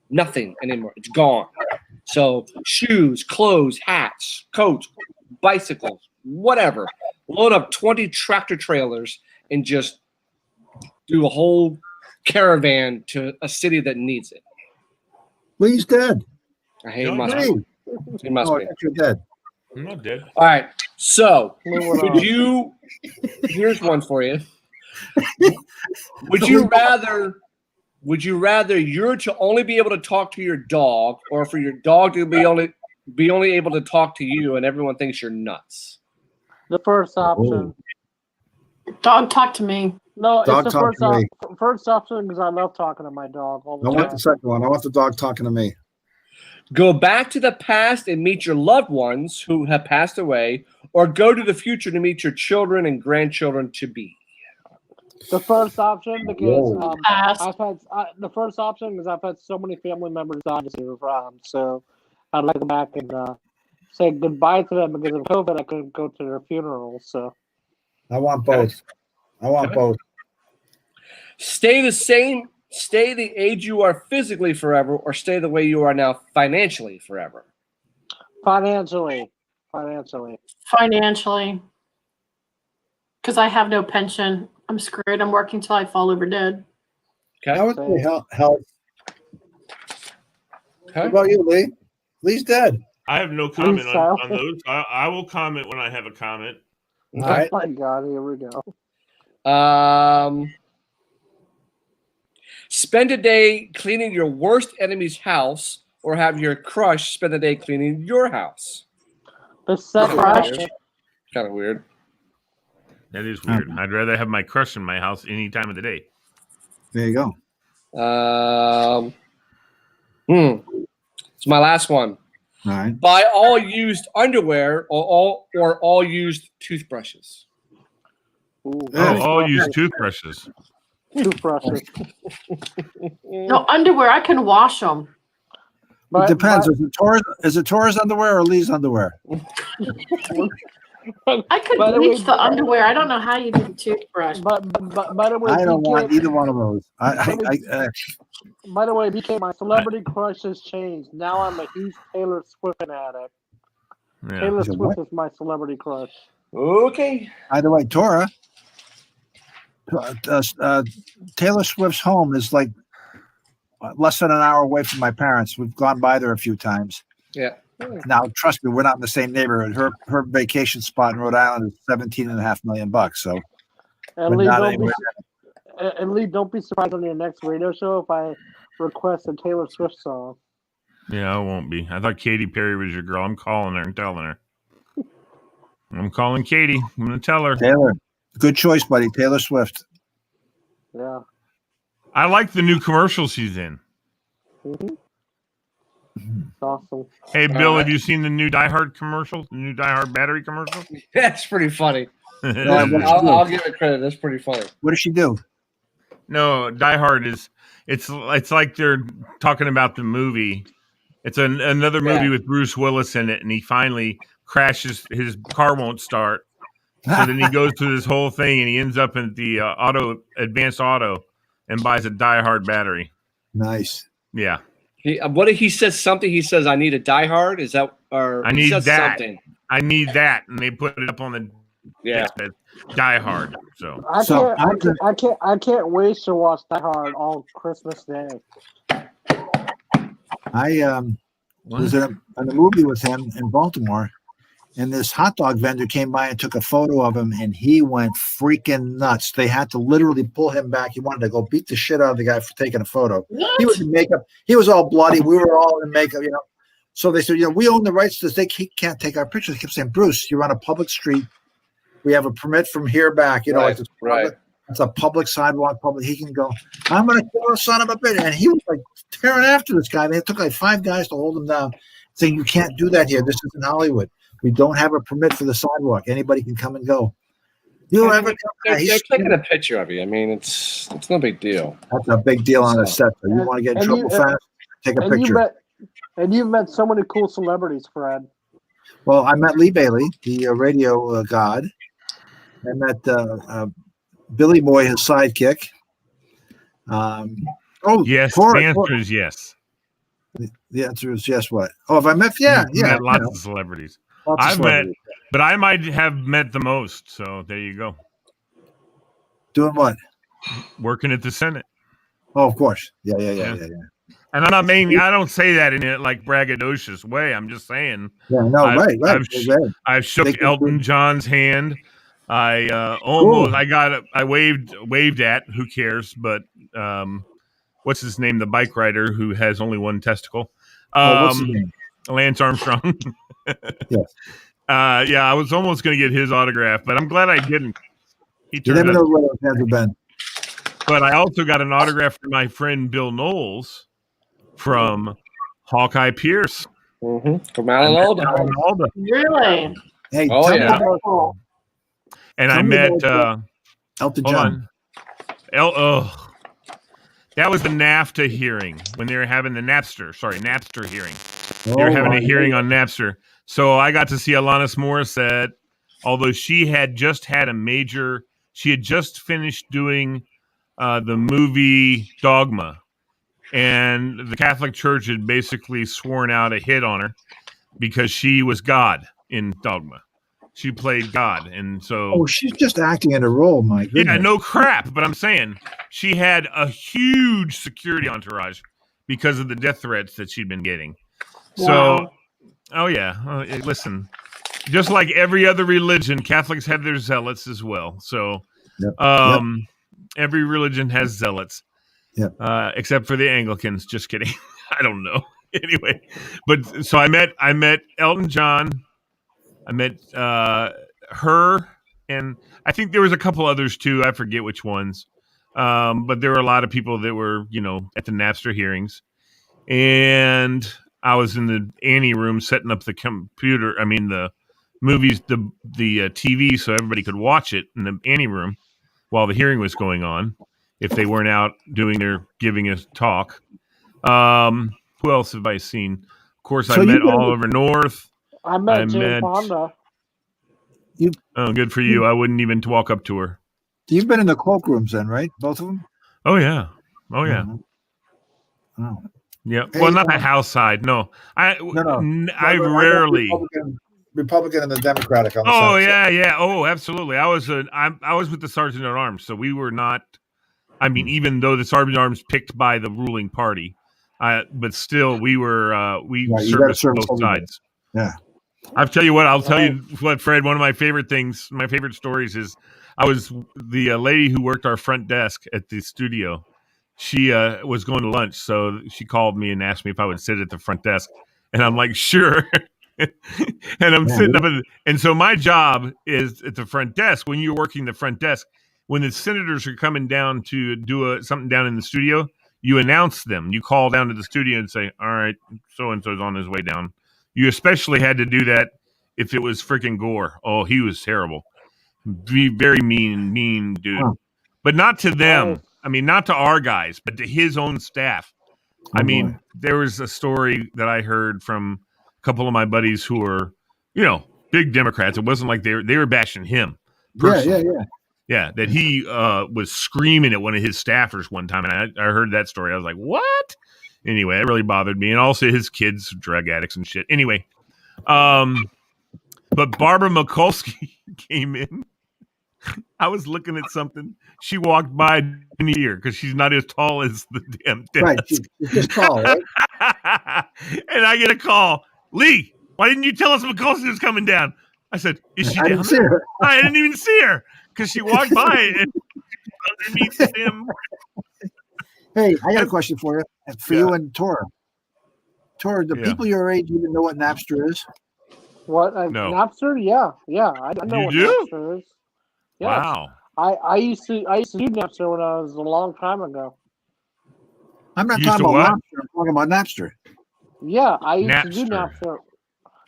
nothing anymore. It's gone. So shoes, clothes, hats, coats, bicycles, whatever. Load up 20 tractor trailers and just do a whole caravan to a city that needs it. Lee's dead. He must be. He must be. You're dead. I'm not dead. All right. So, here's one for you. Would you rather you're to only be able to talk to your dog, or for your dog to be only able to talk to you and everyone thinks you're nuts? The first option. Dog talk to me. No, dog it's the first option because I love talking to my dog all the time. I want the second one. I want the dog talking to me. Go back to the past and meet your loved ones who have passed away, or go to the future to meet your children and grandchildren to be. The first option because the first option because I've had so many family members die this year, so I'd like to go back and say goodbye to them because of COVID. I couldn't go to their funerals, so I want both. Both. Stay the same. Stay the age you are physically forever, or stay the way you are now financially forever. Financially. Because I have no pension. I'm screwed. I'm working till I fall over dead. Okay. I would say health. Okay. What about you, Lee? Lee's dead. I have no comment on those. I will comment when I have a comment. All right. Oh my God, here we go. Spend a day cleaning your worst enemy's house, or have your crush spend a day cleaning your house. The second option. Kind of weird. That is weird. I'd rather have my crush in my house any time of the day. There you go. It's my last one. All right. Buy all used underwear or all used toothbrushes. All used toothbrushes. Toothbrushes. No, underwear. I can wash them. It depends. Is it Torah's underwear or Lee's underwear? I could bleach the underwear. I don't know how you do the toothbrush. By the way, I don't want either one of those. By the way, BK, my celebrity crush has changed. Now I'm a huge Taylor Swift addict. Yeah. Taylor Swift is my celebrity crush. Okay. By the way, Torah, Taylor Swift's home is like less than an hour away from my parents. We've gone by there a few times. Yeah. Now, trust me, we're not in the same neighborhood. Her vacation spot in Rhode Island is $17.5 million. So, And Lee, don't be surprised on your next radio show if I request a Taylor Swift song. Yeah, I won't be. I thought Katy Perry was your girl. I'm calling her and telling her. I'm calling Katie. I'm going to tell her. Taylor, good choice, buddy. Taylor Swift. Yeah. I like the new commercial she's in. Mm-hmm. Awesome. Hey, Bill, have you seen the new Die Hard commercial? The new Die Hard battery commercial? That's pretty funny. I'll give it credit. That's pretty funny. What does she do? No, Die Hard is it's like they're talking about the movie. It's another movie with Bruce Willis in it, and he finally crashes. His car won't start, so then he goes through this whole thing, and he ends up in the Advanced Auto, and buys a Die Hard battery. Nice. Yeah. What if he says something? He says, "I need a Die Hard." Is that or I need that? Something. I need that, and they put it up on the Die Hard. So I can't wait to watch Die Hard all Christmas Day. I was in a movie with him in Baltimore, and this hot dog vendor came by and took a photo of him, and he went freaking nuts. They had to literally pull him back. He wanted to go beat the shit out of the guy for taking a photo. What? He was in makeup. He was all bloody. We were all in makeup, you know. So they said, we own the rights to this. He can't take our pictures. They kept saying, Bruce, you're on a public street. We have a permit from here back. You know, right, it's a public sidewalk. He can go. I'm going to kill a son of a bitch. And he was like tearing after this guy. It took like 5 guys to hold him down, saying, you can't do that here. This isn't Hollywood. We don't have a permit for the sidewalk. Anybody can come and go. They're taking a picture of you. I mean, it's no big deal. That's a big deal on a set. So you want to get in trouble fast, take a picture. You've met so many cool celebrities, Fred. Well, I met Lee Bailey, the radio god. I met Billy Boy, his sidekick. Yes. The answer is yes. The answer is yes. What? Oh, have I met? Yeah. Met lots of celebrities. I've met, but I might have met the most. So there you go. Doing what? Working at the Senate. Oh, of course. Yeah. And I'm not mainly. I don't say that in a like braggadocious way. I'm just saying. Yeah. No. Right. I've shook Elton John's hand. I almost. Cool. I waved at. Who cares? But what's his name? The bike rider who has only one testicle. What's his name? Lance Armstrong. Yes. I was almost going to get his autograph, but I'm glad I didn't. You never know where those hands have been. But I also got an autograph from my friend Bill Knowles from Hawkeye Pierce. Mm-hmm. From Alan Alda. Really? Hey, and I met Elton John. That was the NAFTA hearing when they were having the Napster hearing. They were having a hearing on Napster. So I got to see Alanis Morissette, although she had just finished doing the movie Dogma. And the Catholic Church had basically sworn out a hit on her because she was God in Dogma. She played God. And so... Oh, she's just acting in a role, my goodness. Yeah, no crap. But I'm saying she had a huge security entourage because of the death threats that she'd been getting. Wow. So, listen, just like every other religion, Catholics have their zealots as well. So, every religion has zealots. Yep. Except for the Anglicans. Just kidding. I don't know. Anyway, but so I met Elton John. I met her, and I think there was a couple others too. I forget which ones. But there were a lot of people that were, at the Napster hearings. And I was in the Annie room setting up the computer. I mean, the movies, the TV, so everybody could watch it in the Annie room while the hearing was going on. If they weren't out giving a talk. Who else have I seen? Of course, I met Oliver North. I met Jane Fonda. Oh, good for you. I wouldn't even walk up to her. You've been in the cloakrooms then, right? Both of them? Oh, yeah. Oh. Yeah. Hey, well, not the house side. No. I rarely. Republican and the Democratic on the Oh Senate. yeah. Oh, absolutely. I was with the Sergeant at Arms, so we were not. I mean, even though the Sergeant at Arms picked by the ruling party, but still, we were we serviced both sides. Yeah. I'll tell you what. I'll tell you what, Fred. One of my favorite things, my favorite stories is I was the lady who worked our front desk at the studio. She was going to lunch, so she called me and asked me if I would sit at the front desk, and I'm like, sure. And I'm sitting up, and so my job is at the front desk. When you're working the front desk, when the senators are coming down to do something down in the studio, you announce them. You call down to the studio and say, "All right, so and so's on his way down." You especially had to do that if it was freaking Gore. Oh, he was terrible, very mean dude. But not to them. I mean, not to our guys, but to his own staff. I mean, there was a story that I heard from a couple of my buddies who were, big Democrats. It wasn't like they were bashing him personally. Yeah, that he was screaming at one of his staffers one time, and I heard that story. I was like, what? Anyway, it really bothered me. And also his kids, drug addicts and shit. Anyway, but Barbara Mikulski came in. I was looking at something. She walked by in the ear because she's not as tall as the damn desk. Right, she's just tall, right? And I get a call. Lee, why didn't you tell us Mikulski was coming down? I said, is she down there? I didn't even see her because she walked by and underneath him. Hey, I got a question for you. For you and Tora. Tora, the people your age even know what Napster is? What? No. Napster? Yeah. I know what Napster is. Yes. Wow. I used to do Napster when I was a long time ago. I'm not talking about Napster. I'm talking about Napster. Yeah, I used to do Napster.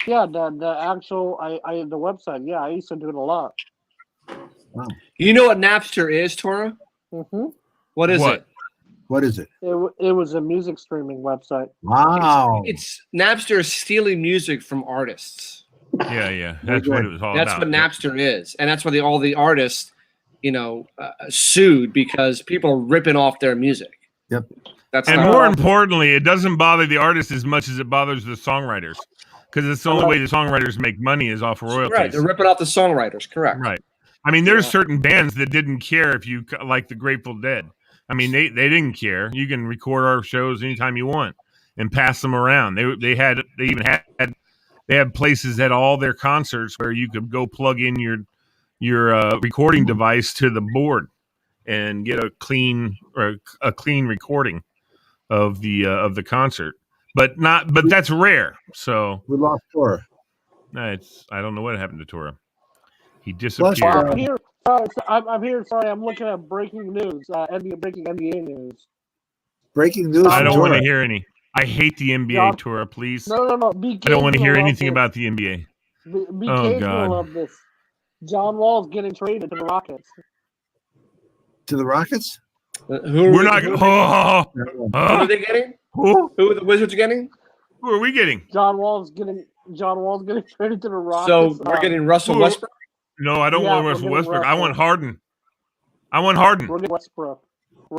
Yeah, the actual the website. Yeah, I used to do it a lot. Wow. You know what Napster is, Tora? Mm-hmm. What is it? What is it? It was a music streaming website. Wow. It's Napster is stealing music from artists. Yeah. That's what it was all about. That's what Napster is, and that's why all the artists, sued because people are ripping off their music. Yep. And more importantly, it doesn't bother the artist as much as it bothers the songwriters, because it's the only way the songwriters make money is off royalties. Right, they're ripping off the songwriters. Correct. Right. I mean, there's certain bands that didn't care if you like the Grateful Dead. I mean, they didn't care. You can record our shows anytime you want and pass them around. They had places at all their concerts where you could go plug in your recording device to the board and get a clean recording of the concert. But that's rare. So we lost Tora. I don't know what happened to Tora. He disappeared. I'm here. I'm here. Sorry, I'm looking at breaking news. Breaking NBA news. Breaking news. I don't want to hear any. I hate the NBA, Tora. Please. No. I don't want to hear anything about the NBA. Be capable of this. John Wall's getting traded to the Rockets. To the Rockets? We're not. Who are they getting? Who are the Wizards getting? Who are we getting? John Wall's getting traded to the Rockets. So we're getting Russell Westbrook. No, I don't want Russell Westbrook. I want Harden. We're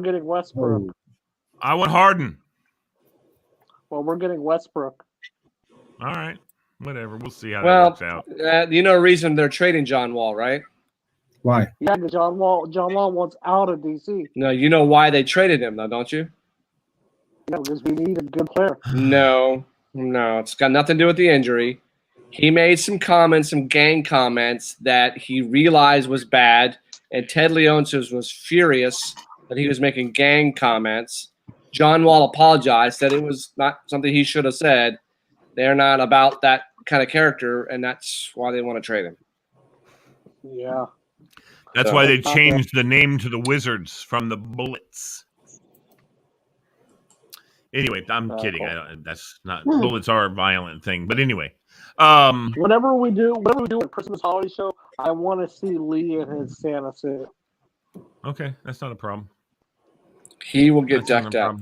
getting Westbrook. I want Harden. Well, we're getting Westbrook. All right. Whatever. We'll see how that works out. You know the reason they're trading John Wall, right? Why? Yeah, because John Wall wants out of DC. No, you know why they traded him, though, don't you? Yeah, because we need a good player. No, it's got nothing to do with the injury. He made some gang comments that he realized was bad, and Ted Leonsis was furious that he was making gang comments. John Wall apologized, said it was not something he should have said. They're not about that kind of character, and that's why they want to trade him. Yeah. That's why they changed the name to the Wizards from the Bullets. Anyway, I'm kidding. That's not Bullets are a violent thing, but anyway. Whenever we do a Christmas holiday show, I want to see Lee in his Santa suit. Okay, that's not a problem. He will get decked out.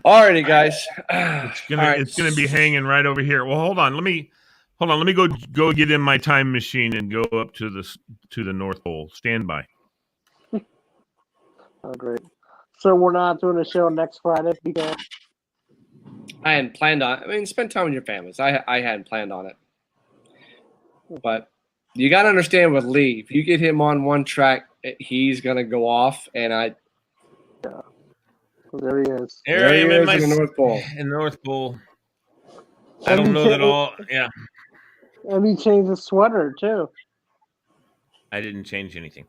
Alrighty, guys. It's gonna be hanging right over here. Well, hold on. Let me go get in my time machine and go up to the North Pole. Stand by. Oh, great. So we're not doing a show next Friday because I hadn't planned on it. I mean, spend time with your families. I hadn't planned on it. But you got to understand with Lee, if you get him on one track, he's going to go off. And There he is. There he is in the North Pole. In the North Pole. I don't know that all. Yeah. And he changed his sweater too. I didn't change anything.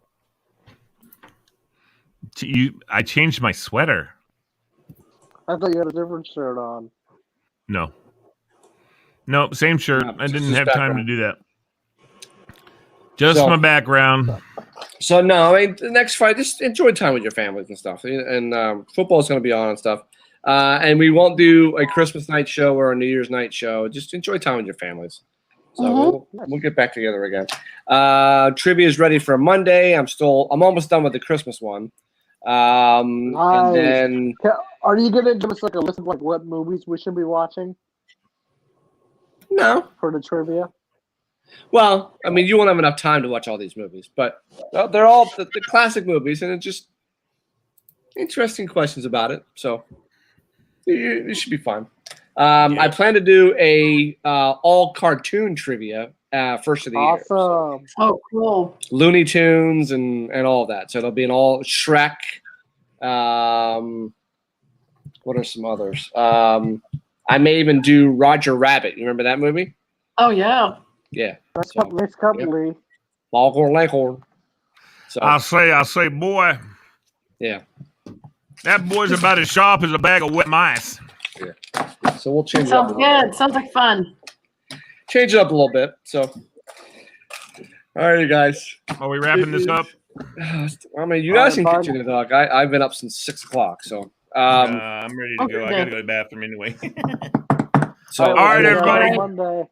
I changed my sweater. I thought you had a different shirt on. No. Nope, same shirt. No, I didn't just have background. time to do that. Just my background. So no, I mean the next Friday, just enjoy time with your families and stuff. And football is going to be on and stuff. And we won't do a Christmas night show or a New Year's night show. Just enjoy time with your families. So we'll get back together again. Trivia is ready for Monday. I'm almost done with the Christmas one. And then are you gonna give us like a list of like what movies we should be watching? No, for the trivia. Well, I mean, you won't have enough time to watch all these movies, but they're all the classic movies, and it's just interesting questions about it. So it should be fun. I plan to do a all cartoon trivia first of the year. Awesome! Oh, cool. Looney Tunes and all of that. So it'll be an all Shrek. What are some others? I may even do Roger Rabbit. You remember that movie? Oh yeah. Yeah. That's next company. Longhorn Leghorn. So I say, boy. Yeah. That boy's about as sharp as a bag of wet mice. Yeah. So we'll change Sounds it up. good. Sounds like fun. Change it up a little bit. So, all right, you guys. Are we wrapping this up? I mean, you guys can continue to talk. I've been up since 6 o'clock, so I'm ready to go. I got to go to the bathroom anyway. So, all right, everybody. Monday.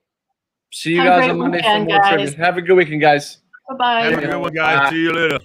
See you guys on Monday for more trivia. Have a good weekend, guys. Bye-bye. Have a good one, guys. See you later.